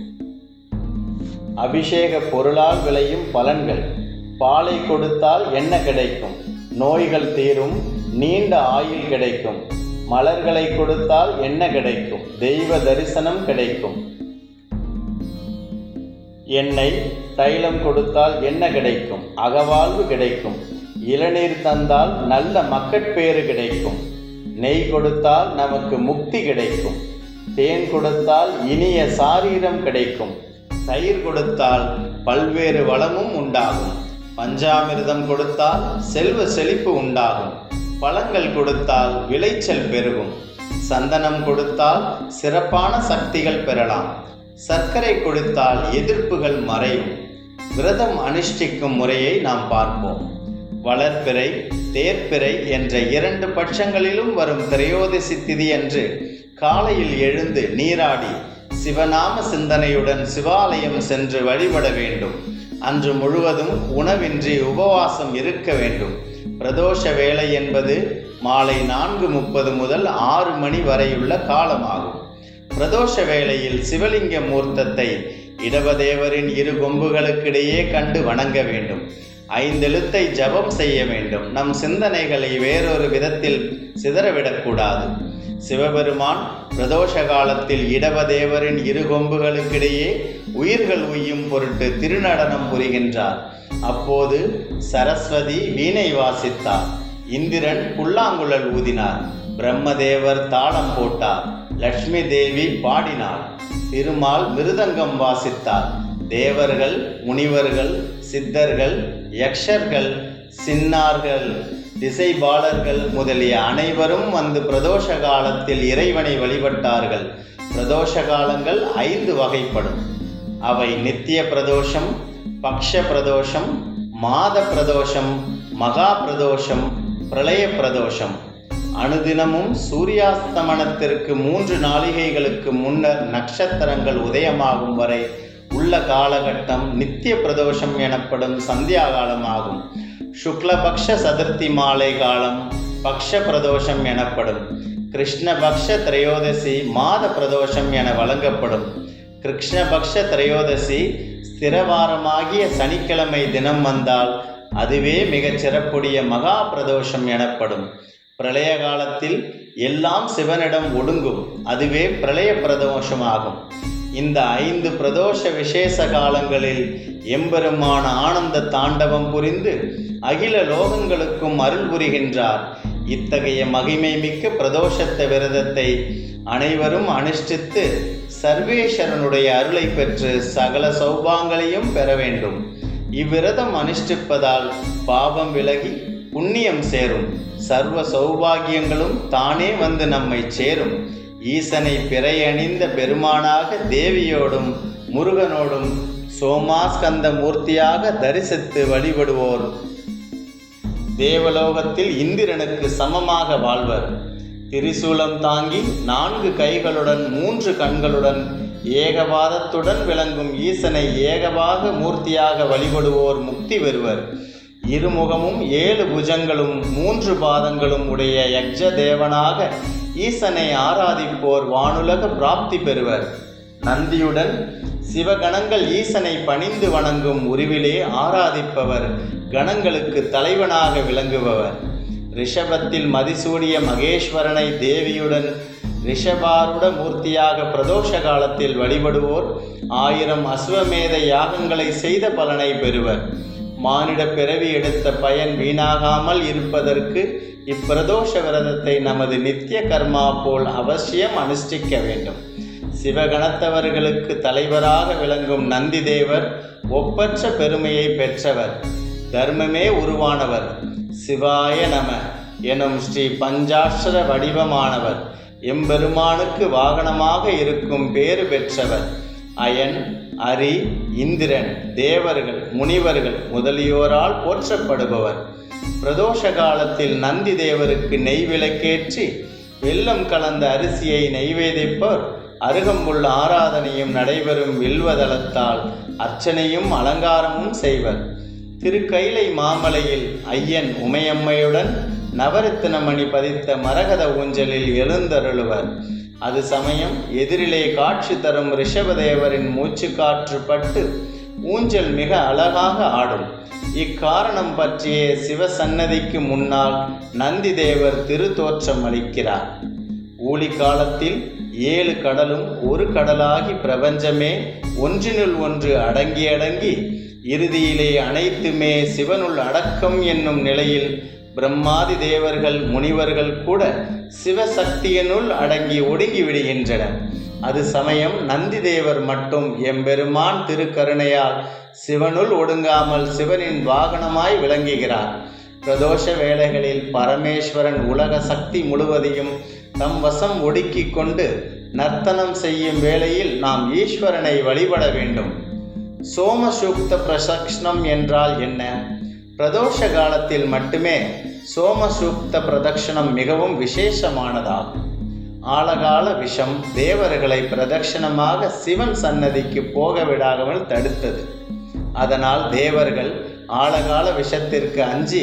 அபிஷேக பொருளால் விளையும் பலன்கள். பாலை கொடுத்தால் என்ன கிடைக்கும்? நோய்கள் தீரும், நீண்ட ஆயுள் கிடைக்கும். மலர்களை கொடுத்தால் என்ன கிடைக்கும்? தெய்வ தரிசனம் கிடைக்கும். எண்ணெய், தைலம் கொடுத்தால் என்ன கிடைக்கும்? அகவாழ்வு கிடைக்கும். இளநீர் தந்தால் நல்ல மக்கட்பேறு கிடைக்கும். நெய் கொடுத்தால் நமக்கு முக்தி கிடைக்கும். தேன் கொடுத்தால் இனிய சாரீரம் கிடைக்கும். தயிர் கொடுத்தால் பல்வேறு வளமும் உண்டாகும். பஞ்சாமிர்தம் கொடுத்தால் செல்வ செழிப்பு உண்டாகும். பழங்கள் கொடுத்தால் விளைச்சல் பெருகும். சந்தனம் கொடுத்தால் சிறப்பான சக்திகள் பெறலாம். சர்க்கரை கொடுத்தால் எதிர்ப்புகள் மறையும். விரதம் அனுஷ்டிக்கும் முறையை நாம் பார்ப்போம். வளர்ப்பிறை, தேர்ப்பிறை என்ற 2 பட்சங்களிலும் வரும் திரையோதசி திதி அன்று காலையில் எழுந்து நீராடி சிவநாம சிந்தனையுடன் சிவாலயம் சென்று வழிபட வேண்டும். அன்று முழுவதும் உணவின்றி உபவாசம் இருக்க வேண்டும். பிரதோஷ வேளை என்பது மாலை 4:30 முதல் 6 மணி வரையுள்ள காலமாகும். பிரதோஷ வேளையில் சிவலிங்க மூர்த்தத்தை இடவதேவரின் 2 கொம்புகளுக்கிடையே கண்டு வணங்க வேண்டும். 5 எழுத்தை ஜபம் செய்ய வேண்டும். நம் சிந்தனைகளை வேறொரு விதத்தில் சிதறவிடக்கூடாது. சிவபெருமான் பிரதோஷ காலத்தில் இடவதேவரின் 2 கொம்புகளுக்கிடையே உயிர்கள் உய்யும் பொருட்டு திருநடனம் புரிகின்றார். அப்போது சரஸ்வதி வீணை வாசித்தார். இந்திரன் புல்லாங்குழல் ஊதினார். பிரம்மதேவர் தாளம் போட்டார். லட்சுமி தேவி பாடினாள். திருமால் மிருதங்கம் வாசித்தார். தேவர்கள், முனிவர்கள், சித்தர்கள், யக்ஷர்கள், சின்னார்கள், திசைபாலர்கள் முதலிய அனைவரும் வந்து பிரதோஷ காலத்தில் இறைவனை வழிபட்டார்கள். பிரதோஷ காலங்கள் 5 வகைப்படும். அவை நித்திய பிரதோஷம், பக்ஷ பிரதோஷம், மாத பிரதோஷம், மகா பிரதோஷம், பிரளய பிரதோஷம். அனுதினமும் சூரியாஸ்தமனத்திற்கு 3 நாழிகைகளுக்கு முன்னர் நட்சத்திரங்கள் உதயமாகும் வரை உள்ள காலகட்டம் நித்திய பிரதோஷம் எனப்படும் சந்தியா காலமாகும். சுக்லபக்ஷ சதுர்த்தி மாலை காலம் பக்ஷ பிரதோஷம் எனப்படும். கிருஷ்ணபக்ஷ திரையோதசி மாத பிரதோஷம் என வழங்கப்படும். கிருஷ்ணபக்ஷ திரையோதசி ஸ்திரவாரமாகிய சனிக்கிழமை தினம் வந்தால் அதுவே மிகச் சிறப்புடைய மகா பிரதோஷம் எனப்படும். பிரளய காலத்தில் எல்லாம் சிவனிடம் ஒடுங்கும். அதுவே பிரளய பிரதோஷமாகும். இந்த 5 பிரதோஷ விசேஷ காலங்களில் எம்பெருமான ஆனந்த தாண்டவம் புரிந்து அகில லோகங்களுக்கும் அருள் புரிகின்றார். இத்தகைய மகிமை மிக்க பிரதோஷத்த விரதத்தை அனைவரும் அனுஷ்டித்து சர்வேஸ்வரனுடைய அருளை பெற்று சகல சௌபாங்களையும் பெற வேண்டும். இவ்விரதம் அனுஷ்டிப்பதால் பாவம் விலகி புண்ணியம் சேரும். சர்வ சௌபாகியங்களும் தானே வந்து நம்மை சேரும். ஈசனை பிறை அணிந்த பெருமானாக தேவியோடும் முருகனோடும் சோமாஸ்கந்த மூர்த்தியாக தரிசித்து வழிபடுவோர் தேவலோகத்தில் இந்திரனுக்கு சமமாக வாழ்வர். திரிசூலம் தாங்கி 4 கைகளுடன் 3 கண்களுடன் ஏகபாதத்துடன் விளங்கும் ஈசனை ஏகபாத மூர்த்தியாக வழிபடுவோர் முக்தி பெறுவர். இருமுகமும் 7 புஜங்களும் 3 பாதங்களும் உடைய யக்ஷ தேவனாக ஈசனை ஆராதிப்போர் வானுலக பிராப்தி பெறுவர். நந்தியுடன் சிவகணங்கள் ஈசனை பணிந்து வணங்கும் உருவிலே ஆராதிப்பவர் கணங்களுக்கு தலைவனாக விளங்குபவர். ரிஷபத்தில் மதிசூடிய மகேஸ்வரனை தேவியுடன் ரிஷபாருட மூர்த்தியாக பிரதோஷ காலத்தில் வழிபடுவோர் 1000 அஸ்வமேத யாகங்களை செய்த பலனை பெறுவர். மானிட பிறவி எடுத்த பயன் வீணாகாமல் இருப்பதற்கு இப்பிரதோஷ விரதத்தை நமது நித்திய கர்மா போல் அவசியம் அனுஷ்டிக்க வேண்டும். சிவகணத்தவர்களுக்கு தலைவராக விளங்கும் நந்தி தேவர் ஒப்பற்ற பெருமையை பெற்றவர். தர்மமே உருவானவர். சிவாய நம எனும் ஸ்ரீ பஞ்சாட்சர வடிவமானவர். எம்பெருமானுக்கு வாகனமாக இருக்கும் பேறு பெற்றவர். அயன், அரி, இந்திரன், தேவர்கள், முனிவர்கள் முதலியோரால் போற்றப்படுபவர். பிரதோஷ காலத்தில் நந்தி தேவருக்கு நெய் விளக்கேற்றி வெல்லம் கலந்த அரிசியை நெய்வேதிப்போர் அருகம்புல் ஆராதனையும் நடைபெறும் வில்வதளத்தால் அர்ச்சனையும் அலங்காரமும் செய்வர். திருக்கைலை மாமலையில் ஐயன் உமையம்மையுடன் நவரத்தினமணி பதித்த மரகத ஊஞ்சலில் எழுந்தருளுவர். அது சமயம் எதிரிலே காட்சி தரும் ரிஷபதேவரின் மூச்சு காற்று பட்டு ஊஞ்சல் மிக அழகாக ஆடும். இக்காரணம் பற்றிய சிவசன்னதிக்கு முன்னால் நந்தி தேவர் திருத்தோற்றம் அளிக்கிறார். ஊழி காலத்தில் 7 கடலும் ஒரு கடலாகி பிரபஞ்சமே ஒன்றினுள் ஒன்று அடங்கி இறுதியிலே அனைத்துமே சிவனுள் அடக்கம் என்னும் நிலையில் பிரம்மாதி தேவர்கள் முனிவர்கள் கூட சிவசக்தியினுள் அடங்கி ஒடுங்கி விடுகின்றனர். அது சமயம் நந்தி தேவர் மட்டும் எம்பெருமான் திருக்கருணையால் சிவனுள் ஒடுங்காமல் சிவனின் வாகனமாய் விளங்குகிறார். பிரதோஷ வேளைகளில் பரமேஸ்வரன் உலக சக்தி முழுவதையும் தம் வசம் ஒடுக்கி கொண்டு நர்த்தனம் செய்யும் வேளையில் நாம் ஈஸ்வரனை வழிபட வேண்டும். சோமசூக்த பிரதக்ஷணம் என்றால் என்ன? பிரதோஷ காலத்தில் மட்டுமே சோமசூக்த பிரதக்ஷணம் மிகவும் விசேஷமானதாகும். ஆழகால விஷம் தேவர்களை பிரதட்சணமாக சிவன் சன்னதிக்கு போக விடாமல் தடுத்தது. அதனால் தேவர்கள் ஆழகால விஷத்திற்கு அஞ்சி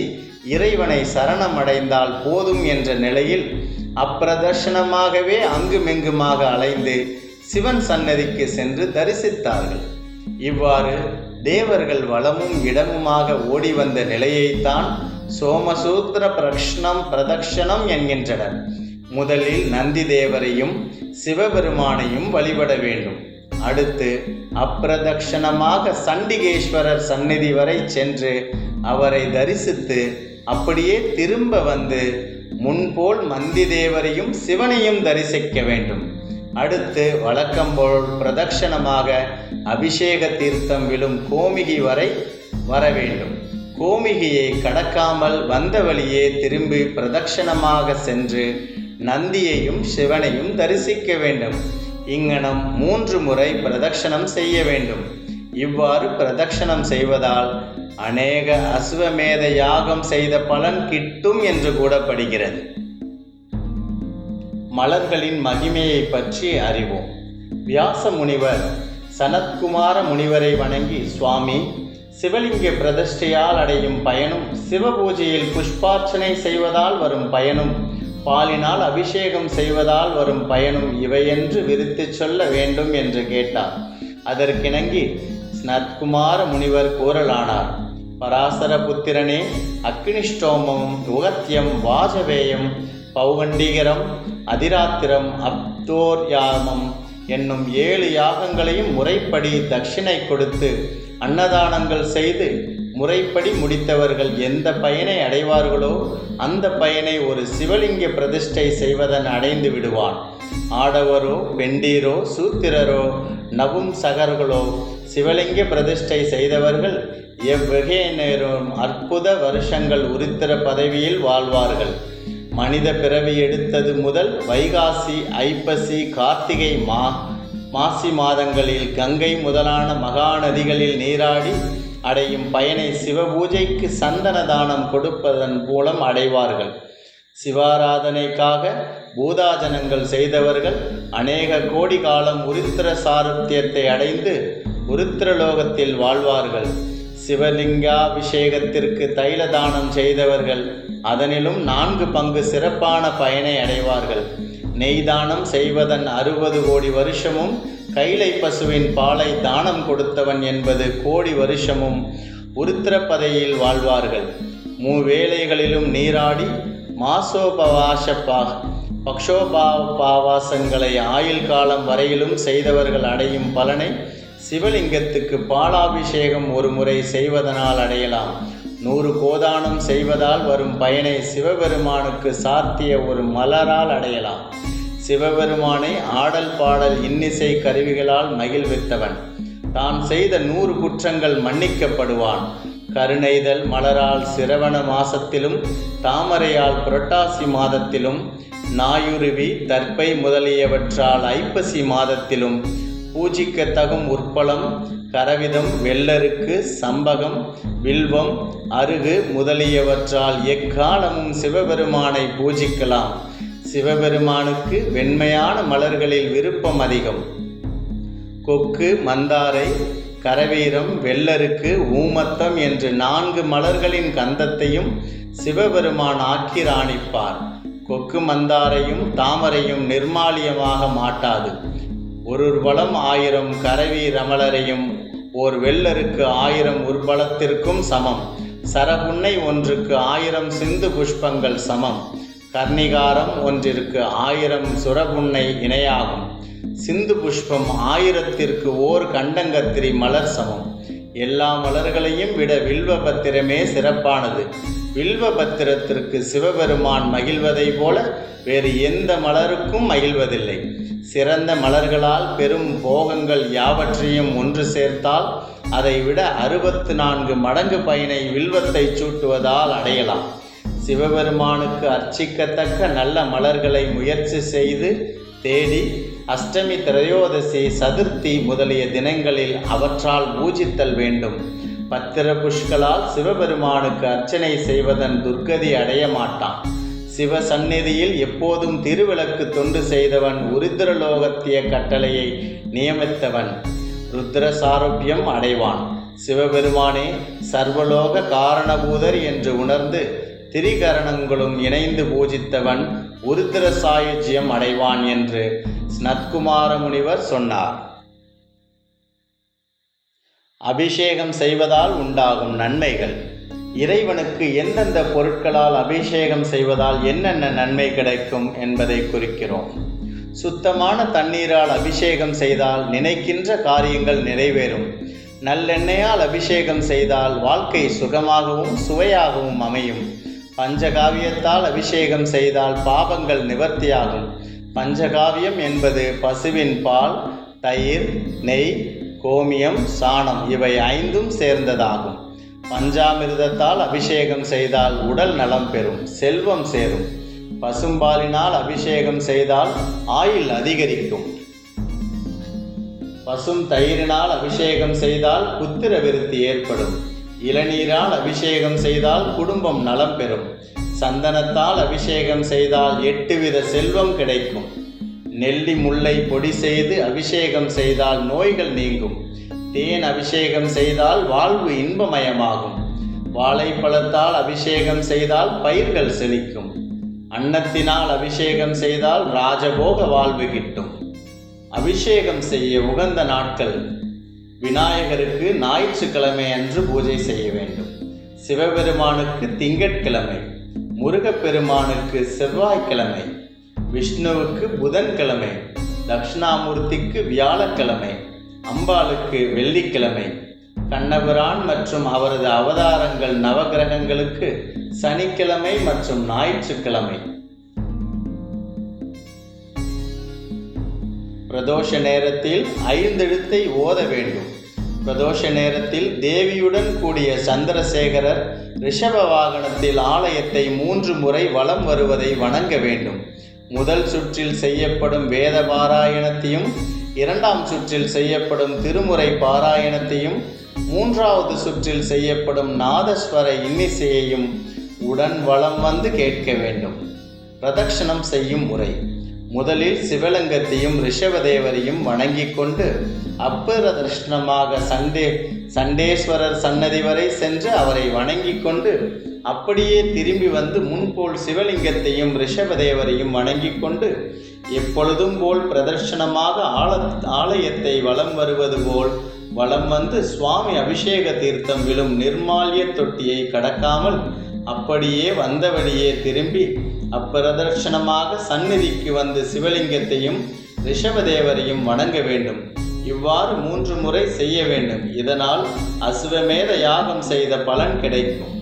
இறைவனை சரணமடைந்தால் போதும் என்ற நிலையில் அப்பிரதர்ஷனமாகவே அங்குமிங்குமாக அலைந்து சிவன் சன்னதிக்கு சென்று தரிசித்தார்கள். இவ்வாறு தேவர்கள் வளமும் இடமுமாக ஓடி வந்த நிலையைத்தான் சோமசூத்திர பிரதக்ஷணம் என்கின்றனர். முதலில் நந்தி தேவரையும் சிவபெருமானையும் வழிபட வேண்டும். அடுத்து அப்பிரதக்ஷணமாக சண்டிகேஸ்வரர் சந்நிதி வரை சென்று அவரை தரிசித்து அப்படியே திரும்ப வந்து முன்போல் மந்தி தேவரையும் சிவனையும் தரிசிக்க வேண்டும். அடுத்து வழக்கம்போல் பிரதட்சணமாக அபிஷேக தீர்த்தம் விழும் கோமிகி வரை வர வேண்டும். கோமிகியை கடக்காமல் வந்த வழியே திரும்பி பிரதட்சணமாக சென்று நந்தியையும் சிவனையும் தரிசிக்க வேண்டும். இங்ஙனம் 3 முறை பிரதட்சணம் செய்ய வேண்டும். இவ்வாறு பிரதட்சணம் செய்வதால் அநேக அஸ்வமேத யாகம் செய்த பலன் கிட்டும் என்று கூறப்படுகிறது. மலர்களின் மகிமையை பற்றி அறிவோம். வியாச முனிவர் சனத்குமார முனிவரை வணங்கி, சுவாமி, சிவலிங்க பிரதிஷ்டையால் அடையும் பயனும், சிவபூஜையில் புஷ்பார்ச்சனை செய்வதால் வரும் பயனும், பாலினால் அபிஷேகம் செய்வதால் வரும் பயனும் இவையென்று விரித்து சொல்ல வேண்டும் என்று கேட்டார். அதற்கிணங்கி சனத்குமார முனிவர் கூறலானார். பராசர புத்திரனே, அக்னிஷ்டோமம், உகத்தியம், வாஜவேயம், பௌகண்டீகரம், அதிராத்திரம், அப்தோர்யாமம் என்னும் 7 யாகங்களையும் முறைப்படி தட்சிணை கொடுத்து அன்னதானங்கள் செய்து முறைப்படி முடித்தவர்கள் எந்த பயனை அடைவார்களோ அந்த பயனை ஒரு சிவலிங்க பிரதிஷ்டை செய்வதன் அடைந்து விடுவான். ஆடவரோ, பெண்டீரோ, சூத்திரரோ, நபும்சகர்களோ சிவலிங்க பிரதிஷ்டை செய்தவர்கள் எவ்வகையினரும் அற்புத வருஷங்கள் உருத்திர பதவியில் வாழ்வார்கள். மனித பிறவி எடுத்தது முதல் வைகாசி, ஐப்பசி, கார்த்திகை, மாசி மாதங்களில் கங்கை முதலான மகாநதிகளில் நீராடி அடையும் பயனை சிவபூஜைக்கு சந்தன தானம் கொடுப்பதன் மூலம் அடைவார்கள். சிவாராதனைக்காக பூதாஜனங்கள் செய்தவர்கள் அநேக கோடி காலம் உருத்திர சாருத்தியத்தை அடைந்து உருத்திரலோகத்தில் வாழ்வார்கள். சிவலிங்காபிஷேகத்திற்கு தைல தானம் செய்தவர்கள் அதனிலும் 4 பங்கு சிறப்பான பயனை அடைவார்கள். நெய்தானம் செய்வதன் 60 கோடி வருஷமும், கைலை பசுவின் பாலை தானம் கொடுத்தவன் 80 கோடி வருஷமும் உருத்திரப்பதையில் வாழ்வார்கள். 3 வேளைகளிலும் நீராடி பக்ஷோபாவாசங்களை ஆயுள் காலம் வரையிலும் செய்தவர்கள் அடையும் பலனை சிவலிங்கத்துக்கு பாலாபிஷேகம் 1 முறை செய்வதனால் அடையலாம். 100 கோதானம் செய்வதால் வரும் பயனை சிவபெருமானுக்கு சார்த்திய ஒரு மலரால் அடையலாம். சிவபெருமானை ஆடல் பாடல் இன்னிசை கருவிகளால் மகிழ்வித்தவன் தான் செய்த 100 குற்றங்கள் மன்னிக்கப்படுவான். கருணைதல் மலரால் சிரவண மாசத்திலும், தாமரையால் புரட்டாசி மாதத்திலும், நாயுருவி, தர்ப்பை முதலியவற்றால் ஐப்பசி மாதத்திலும், பூஜிக்க தகும் உற்பலம், கரவிதம், வெள்ளருக்கு, சம்பகம், வில்வம், அருகு முதலியவற்றால் எக்காலமும் சிவபெருமானை பூஜிக்கலாம். சிவபெருமானுக்கு வெண்மையான மலர்களில் விருப்பம் அதிகம். கொக்கு, மந்தாரை, கரவீரம், வெள்ளருக்கு, ஊமத்தம் என்று 4 மலர்களின் கந்தத்தையும் சிவபெருமான் ஆக்கி ராணிப்பார். கொக்கு மந்தாரையும் தாமரையும் நிர்மாலியமாக மாட்டாது. ஒரு பலம் 1000 கரவீரமலரையும் ஓர் வெள்ளருக்கு 1000 உற்பலத்திற்கும் சமம். சரபுன்னை ஒன்றுக்கு 1000 சிந்து புஷ்பங்கள் சமம். கர்ணிகாரம் ஒன்றிற்கு 1000 சுரபுன்னை இணையாகும். சிந்து புஷ்பம் 1000ற்கு ஓர் கண்டங்கத்திரி மலர் சமம். எல்லா மலர்களையும் விட வில்வபத்திரமே சிறப்பானது. வில்வபத்திரத்திற்கு சிவபெருமான் மகிழ்வதை போல வேறு எந்த மலருக்கும் மகிழ்வதில்லை. சிறந்த மலர்களால் பெரும் போகங்கள் யாவற்றையும் ஒன்று சேர்த்தால் அதை விட 64 மடங்கு பயனை வில்வத்தை சூட்டுவதால் அடையலாம். சிவபெருமானுக்கு அர்ச்சிக்கத்தக்க நல்ல மலர்களை முயற்சி செய்து தேடி அஷ்டமி, திரையோதசி, சதுர்த்தி முதலிய தினங்களில் அவற்றால் பூஜித்தல் வேண்டும். பத்திர புஷ்களால் சிவபெருமானுக்கு அர்ச்சனை செய்வதன் துர்கதி அடைய மாட்டான். சிவ சந்நிதியில் எப்போதும் திருவிளக்கு தொண்டு செய்தவன் உருத்திரலோகத்திய கட்டளையை நியமித்தவன் ருத்ர சாரூபியம் அடைவான். சிவபெருமானே சர்வலோக காரணபூதர் என்று உணர்ந்து திரிகரணங்களும் இணைந்து பூஜித்தவன் உருத்திர சாயுஜ்யம் அடைவான் என்று சனத்குமார முனிவர் சொன்னார். அபிஷேகம் செய்வதால் உண்டாகும் நன்மைகள். இறைவனுக்கு எந்தெந்த பொருட்களால் அபிஷேகம் செய்வதால் என்னென்ன நன்மை கிடைக்கும் என்பதை குறிக்கிறோம். சுத்தமான தண்ணீரால் அபிஷேகம் செய்தால் நினைக்கின்ற காரியங்கள் நிறைவேறும். நல்லெண்ணெயால் அபிஷேகம் செய்தால் வாழ்க்கை சுகமாகவும் சுவையாகவும் அமையும். பஞ்சகாவியத்தால் அபிஷேகம் செய்தால் பாவங்கள் நிவர்த்தியாகும். பஞ்சகாவியம் என்பது பசுவின் பால், தயிர், நெய், கோமியம், சாணம் இவை 5ம் சேர்ந்ததாகும். பஞ்சாமிர்தத்தால் அபிஷேகம் செய்தால் உடல் நலம் பெறும், செல்வம் சேரும். பசும்பாலினால் அபிஷேகம் செய்தால் ஆயுள் அதிகரிக்கும். பசும் தயிரினால் அபிஷேகம் செய்தால் புத்திர விருத்தி ஏற்படும். இளநீரால் அபிஷேகம் செய்தால் குடும்பம் நலம் பெறும். சந்தனத்தால் அபிஷேகம் செய்தால் 8 வித செல்வம் கிடைக்கும். நெல்லி முல்லை பொடி செய்து அபிஷேகம் செய்தால் நோய்கள் நீங்கும். தேன் அபிஷேகம் செய்தால் வாழ்வு இன்பமயமாகும். வாழைப்பழத்தால் அபிஷேகம் செய்தால் பயிர்கள் செழிக்கும். அன்னத்தினால் அபிஷேகம் செய்தால் ராஜபோக வாழ்வு கிட்டும். அபிஷேகம் செய்ய உகந்த நாட்கள்: விநாயகருக்கு ஞாயிற்றுக்கிழமை அன்று பூஜை செய்ய வேண்டும். சிவபெருமானுக்கு திங்கட்கிழமை, முருகப்பெருமானுக்கு செவ்வாய்க்கிழமை, விஷ்ணுவுக்கு புதன்கிழமை, தட்சிணாமூர்த்திக்கு வியாழக்கிழமை, அம்பாளுக்கு வெள்ளிக்கிழமை, கண்ணபிரான் மற்றும் அவரது அவதாரங்கள் நவகிரகங்களுக்கு சனிக்கிழமை மற்றும் ஞாயிற்றுக்கிழமை. பிரதோஷ நேரத்தில் 5 எழுத்தை ஓத வேண்டும். பிரதோஷ நேரத்தில் தேவியுடன் கூடிய சந்திரசேகரர் ரிஷப வாகனத்தில் ஆலயத்தை 3 முறை வலம் வருவதை வணங்க வேண்டும். முதல் சுற்றில் செய்யப்படும் வேத பாராயணத்தையும், 2ஆம் சுற்றில் செய்யப்படும் திருமுறை பாராயணத்தையும், 3வது சுற்றில் செய்யப்படும் நாதஸ்வர இன்னிசையையும் உடன் வலம் வந்து கேட்க வேண்டும். பிரதட்சணம் செய்யும் முறை: முதலில் சிவலிங்கத்தையும் ரிஷபதேவரையும் வணங்கிக் கொண்டு அப்பிரதட்சணமாக சண்டேஸ்வரர் சன்னதி வரை சென்று அவரை வணங்கிக் கொண்டு அப்படியே திரும்பி வந்து முன்போல் சிவலிங்கத்தையும் ரிஷபதேவரையும் வணங்கிக் கொண்டு எப்பொழுதும் போல் பிரதட்சணமாக ஆலயத்தை வலம் வருவது போல் வலம் வந்து சுவாமி அபிஷேக தீர்த்தம் விழும் நிர்மால்ய தொட்டியை கடக்காமல் அப்படியே வந்தபடியே திரும்பி அப்பிரதட்சணமாக சந்நிதிக்கு வந்து சிவலிங்கத்தையும் ரிஷபதேவரையும் வணங்க வேண்டும். இவ்வாறு 3 முறை செய்ய வேண்டும். இதனால் அசுவமேத யாகம் செய்த பலன் கிடைக்கும்.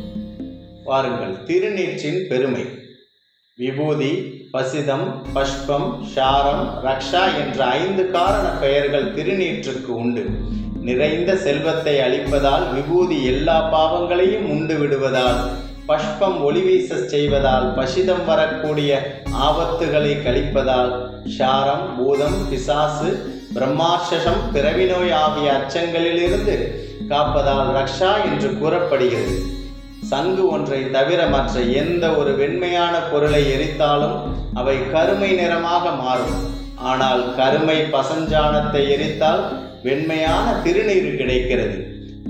வாருங்கள், திருநீற்றின் பெருமை. விபூதி, பசிதம், பஷ்பம், ஷாரம், ரக்ஷா என்ற 5 காரண பெயர்கள் திருநீற்றுக்கு உண்டு. நிறைந்த செல்வத்தை அளிப்பதால், விபூதி எல்லா பாவங்களையும் உண்டு விடுவதால், பஷ்பம் ஒளிவீச செய்வதால், பசிதம் வரக்கூடிய ஆபத்துகளை கழிப்பதால், ஷாரம் பூதம், பிசாசு, பிரம்மார்ஷம், பிறவி நோய் ஆகிய அச்சங்களிலிருந்து காப்பதால் ரக்ஷா என்று கூறப்படுகிறது. சங்கு ஒன்றை தவிர மற்ற எந்த ஒரு வெண்மையான பொருளை எரித்தாலும் அவை கருமை நிறமாக மாறும். ஆனால் கருமை பசஞ்சாணத்தை எரித்தால் வெண்மையான திருநீர் கிடைக்கிறது.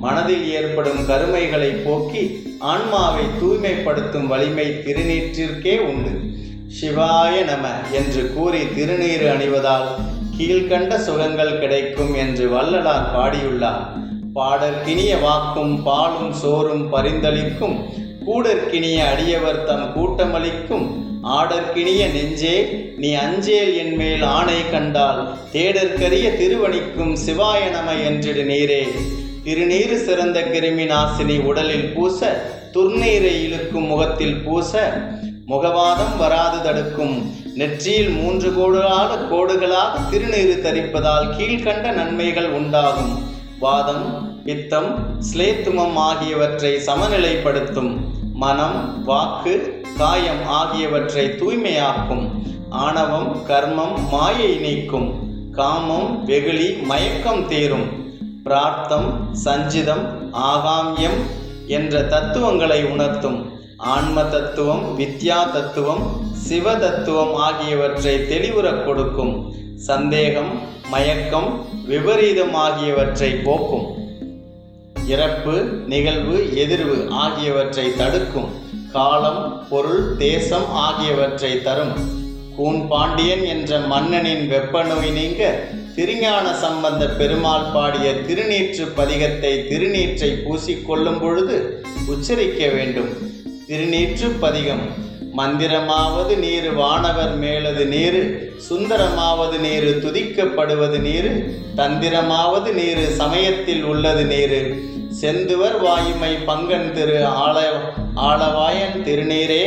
மனதில் ஏற்படும் கருமைகளை போக்கி ஆன்மாவை தூய்மைப்படுத்தும் வலிமை திருநீற்றிற்கே உண்டு. சிவாய நம என்று கூறி திருநீர் அணிவதால் கீழ்கண்ட சுகங்கள் கிடைக்கும் என்று வள்ளலார் பாடியுள்ளார். பாடற்கினிய வாக்கும் பாலும் சோறும் பரிந்தளிக்கும், கூடற்கினிய அடியவர் தம் கூட்டமளிக்கும், ஆடற்கினிய நெஞ்சே நீ அஞ்சேல் என்மேல் ஆணை கண்டால், தேடற்கரிய திருவணிக்கும் சிவாய நம என்றிடு நீரே. திருநீறு சிறந்த கிருமி நாசினி உடலில் பூச, துர்நீரை இழுக்கும் முகத்தில் பூச, முகவாதம் வராது தடுக்கும். நெற்றியில் 3 கோடுகளாக திருநீறு தரிப்பதால் கீழ்கண்ட நன்மைகள் உண்டாகும். வாதம், பித்தம், ஸ்லேத்துமம் ஆகியவற்றை சமநிலைப்படுத்தும். மனம், வாக்கு, காயம் ஆகியவற்றை தூய்மையாக்கும். ஆணவம், கர்மம், மாயை நீக்கும். காமம், வெகுளி, மயக்கம் தீரும். பிரார்த்தம், சஞ்சிதம், ஆகாமியம் என்ற தத்துவங்களை உணர்த்தும். ஆன்ம தத்துவம், வித்யா தத்துவம், சிவ தத்துவம் ஆகியவற்றை தெளிவுறக் கொடுக்கும். சந்தேகம், மயக்கம், விபரீதம் ஆகியவற்றை போக்கும். இறப்பு, நிகழ்வு, எதிர்வு ஆகியவற்றை தடுக்கும். காலம், பொருள், தேசம் ஆகியவற்றை தரும். கூன் பாண்டியன் என்ற மன்னனின் வெப்ப நோய் நீங்க திருஞான சம்பந்த பெருமாள் பாடிய திருநீற்று பதிகத்தை திருநீற்றை பூசிக்கொள்ளும் பொழுது உச்சரிக்க வேண்டும். திருநீற்று பதிகம். மந்திரமாவது நீரு வானவர் மேலது நீரு, சுந்தரமாவது நீரு துதிக்கப்படுவது நீரு, தந்திரமாவது நீரு சமயத்தில் உள்ளது நீரு, செந்துவர் வாயுமை பங்கன் திரு ஆளவாயன் திருநீரே,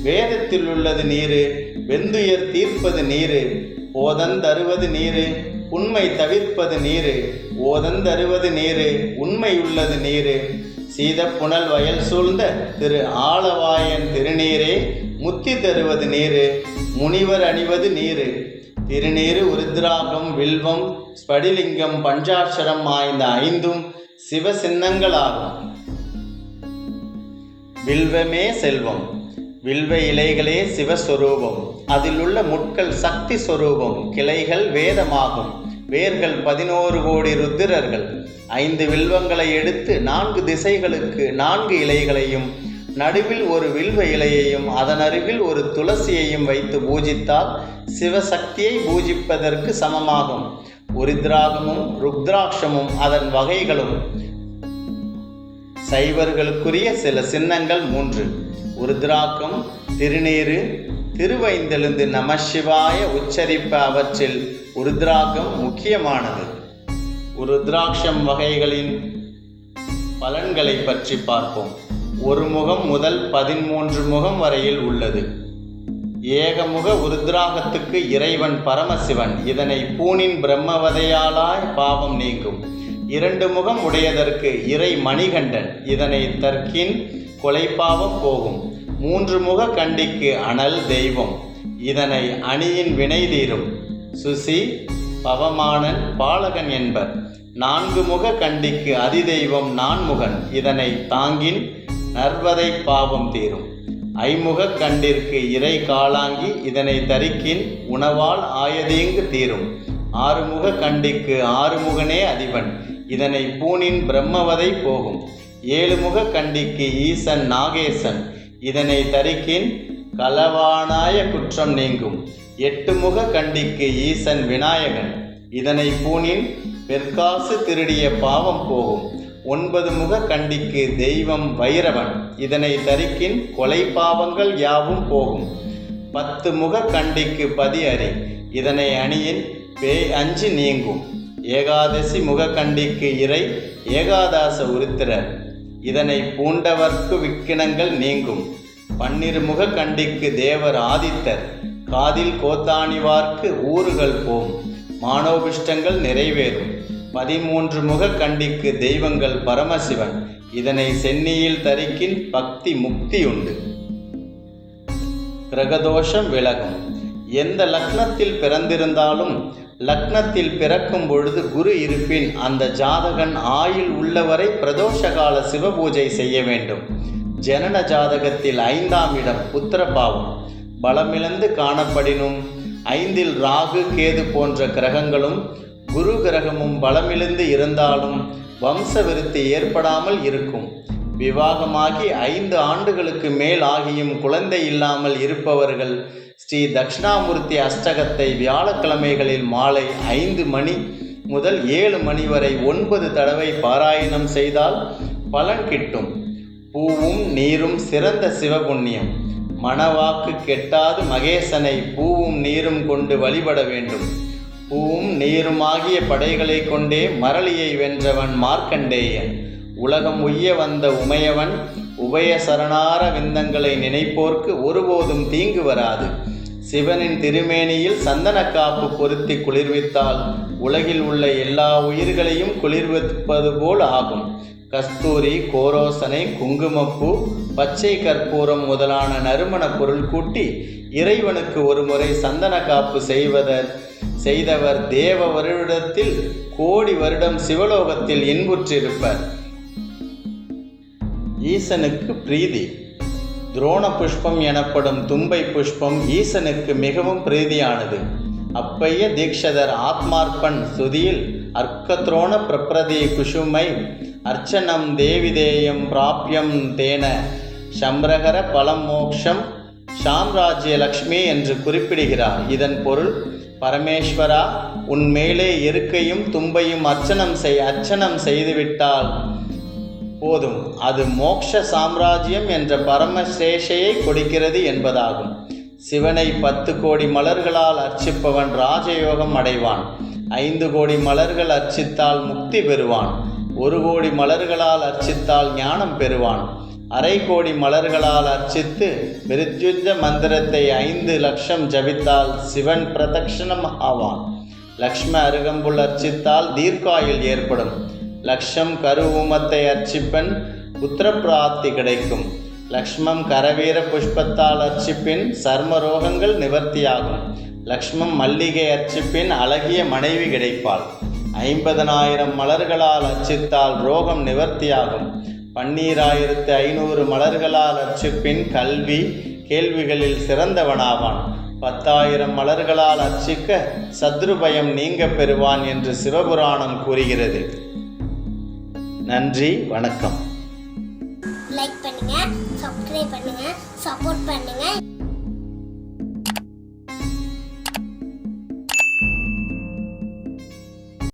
வேதத்தில் உள்ளது நீரு, வெந்துயர் தீர்ப்பது நீரு, ஓதந்தருவது நீரு, உண்மை தவிர்ப்பது நீரு, ஓதந்தருவது நீரு, உண்மை உள்ளது நீரு, சீதப்புணல் வயல் சூழ்ந்த திரு ஆளவாயன் திருநீரே, முத்தி தருவது நீரு, முனிவர் அணிவது நீரு, திருநீரு உருத்ராகம் வில்வம் ஸ்படிலிங்கம் பஞ்சாட்சரம் ஆய்ந்த ஐந்தும் சிவ சின்னங்களாகும். வில்வமே செல்வம், வில்வ இலைகளே சிவஸ்வரூபம், அதில் உள்ள முட்கள் சக்தி சொரூபம், கிளைகள் வேதமாகும், வேர்கள் 11 கோடி ருத்திரர்கள். 5 வில்வங்களை எடுத்து 4 திசைகளுக்கு 4 இலைகளையும் நடுவில் ஒரு வில்வ இலையையும் அதன் அருகில் ஒரு துளசியையும் வைத்து பூஜித்தால் சிவசக்தியை பூஜிப்பதற்கு சமமாகும். உருத்ராகமும் ருத்ராட்சமும் அதன் வகைகளும். சைவர்களுக்குரிய சில சின்னங்கள் 3. உருத்ராக்கம், திருநீரு, திருவைந்தெழுந்து நமசிவாய உச்சரிப்ப. அவற்றில் உருத்ராகம் முக்கியமானது. உருத்ராட்சம் வகைகளின் பலன்களை பற்றி பார்ப்போம். 1 முகம் முதல் 13 முகம் வரையில் உள்ளது. ஏகமுக உருத்ராகத்துக்கு இறைவன் பரமசிவன். இதனை பூணின் பிரம்மவதையாலாய் பாவம் நீங்கும். 2 முகம் உடையதற்கு இறை மணிகண்டன். இதனை தற்கின் கொலைப்பாவம் போகும். 3 முக கண்டிக்கு அனல் தெய்வம். இதனை அணியின் வினை தீரும். சுசி, பவமானன், பாலகன் என்பர். 4 முக கண்டிக்கு அதிதெய்வம் நான்முகன். இதனை தாங்கின் நர்வதை பாவம் தீரும். 5 முக கண்டிற்கு இறை காளாங்கி. இதனை தரிக்கின் உணவால் ஆயதீங்கு தீரும். 6 முக கண்டிக்கு 6 முகனே அதிபன். இதனை பூணின் பிரம்மவதை போகும். 7 முக கண்டிக்கு ஈசன் நாகேசன். இதனை தரிக்கின் களவானாய குற்றம் நீங்கும். 8 முக கண்டிக்கு ஈசன் விநாயகன். இதனை பூணின் பெற்காசு திருடிய பாவம் போகும். 9 முக கண்டிக்கு தெய்வம் வைரவன். இதனை தரிக்கின் கொலை பாவங்கள் யாவும் போகும். 10 முக கண்டிக்கு பதி அறி. இதனை அணியின் பேய் அஞ்சு நீங்கும். ஏகாதசி முக கண்டிக்கு இறை ஏகாதாச உருத்திரர். இதனை பூண்டவர்க்கு விக்கினங்கள் நீங்கும். 12 முக கண்டிக்கு தேவர் ஆதித்தர். காதில் கோத்தாணிவார்க்கு ஊறுகள் போம். மானோபிஷ்டங்கள் நிறைவேறும். 13 முக கண்டிக்கு தெய்வங்கள் பரமசிவன். இதனை சென்னியில் தரிக்கின் பக்தி முக்தி உண்டு. கிரகதோஷம் விலகும். எந்த லக்னத்தில் பிறந்திருந்தாலும் லக்னத்தில் பிறக்கும் பொழுது குரு இருப்பின் அந்த ஜாதகன் ஆயுள் உள்ளவரை பிரதோஷகால சிவபூஜை செய்ய வேண்டும். ஜனன ஜாதகத்தில் 5ஆம் இடம் புத்திரபாவம் பலமிழந்து காணப்படினும் 5இல் ராகு கேது போன்ற கிரகங்களும் குரு கிரகமும் பலமிழந்து இருந்தாலும் வம்ச விருத்தி ஏற்படாமல் இருக்கும். விவாகமாகி 5 ஆண்டுகளுக்கு மேல் ஆகியும் குழந்தை இல்லாமல் இருப்பவர்கள் ஸ்ரீ தட்சிணாமூர்த்தி அஷ்டகத்தை வியாழக்கிழமைகளில் மாலை 5 மணி முதல் 7 மணி வரை 9 தடவை பாராயணம் செய்தால் பலன் கிட்டும். பூவும் நீரும் சிறந்த சிவபுண்ணியம். மணவாக்கு கெட்டாது மகேசனை பூவும் நீரும் கொண்டு வழிபட வேண்டும். பூவும் நீருமாகிய படைகளை கொண்டே மரளியை வென்றவன் மார்க்கண்டேயன். உலகம் உய்ய வந்த உமையவன். உபய சரணார விந்தங்களை நினைப்போர்க்கு ஒருபோதும் தீங்கு வராது. சிவனின் திருமேனியில் சந்தன காப்பு பொருத்தி குளிர்வித்தால் உலகில் உள்ள எல்லா உயிர்களையும் குளிர்விப்பது போல் ஆகும். கஸ்தூரி, கோரோசனை, குங்குமப்பூ, பச்சை கற்பூரம் முதலான நறுமண பொருள் கூட்டி இறைவனுக்கு ஒரு முறை சந்தன காப்பு செய்தவர் தேவ வருடத்தில் கோடி வருடம் சிவலோகத்தில் இன்புற்றிருப்பர். ஈசனுக்கு பிரீதி. துரோண புஷ்பம் எனப்படும் தும்பை புஷ்பம் ஈசனுக்கு மிகவும் பிரீதியானது. அப்பைய தீக்ஷதர் ஆத்மார்ப்பன் சுதியில் அர்க்கத்ரோண பிரப்ரதி குஷுமை அர்ச்சனம் தேவிதேயம் பிராப்யம் தேன சம்ரகர பலம் மோக்ஷம் சாம்ராஜ்ய லக்ஷ்மி என்று குறிப்பிடுகிறார். இதன் பொருள், பரமேஸ்வரா, உன் மேலே எருக்கையும் தும்பையும் அர்ச்சனம் செய்துவிட்டால் போதும், அது மோக்ஷ சாம்ராஜ்யம் என்ற பரமசேஷையை கொடுக்கிறது என்பதாகும். சிவனை 10 கோடி மலர்களால் அர்ச்சிப்பவன் ராஜயோகம் அடைவான். 5 கோடி மலர்கள் அர்ச்சித்தால் முக்தி பெறுவான். 1 கோடி மலர்களால் அர்ச்சித்தால் ஞானம் பெறுவான். 1/2 கோடி மலர்களால் அர்ச்சித்து மிருத்யுஞ்ச மந்திரத்தை 5 லட்சம் ஜபித்தால் சிவன் பிரதட்சணம் ஆவான். லக்ஷ்ம அருகம்புல் அர்ச்சித்தால் தீர்க்காயுள் ஏற்படும். லக்ஷம் கருவூமத்தை அர்ச்சிப்பன் புத்திரப்பிராப்தி கிடைக்கும். லக்ஷ்மம் கரவீர புஷ்பத்தால் அர்ச்சிப்பின் சர்ம ரோகங்கள் நிவர்த்தியாகும். லக்ஷ்மம் மல்லிகை அர்ச்சிப்பின் அழகிய மனைவி கிடைப்பாள். 50,000 மலர்களால் அர்ச்சித்தால் ரோகம் நிவர்த்தியாகும். 12,500 மலர்களால் அர்ச்சிப்பின் கல்வி கேள்விகளில் சிறந்தவனாவான். 10,000 மலர்களால் அர்ச்சிக்க சத்ருபயம் நீங்க பெறுவான் என்று சிவபுராணம் கூறுகிறது. நன்றி, வணக்கம். லைக் பண்ணுங்க, சப்ஸ்கிரைப் பண்ணுங்க, சப்போர்ட் பண்ணுங்க.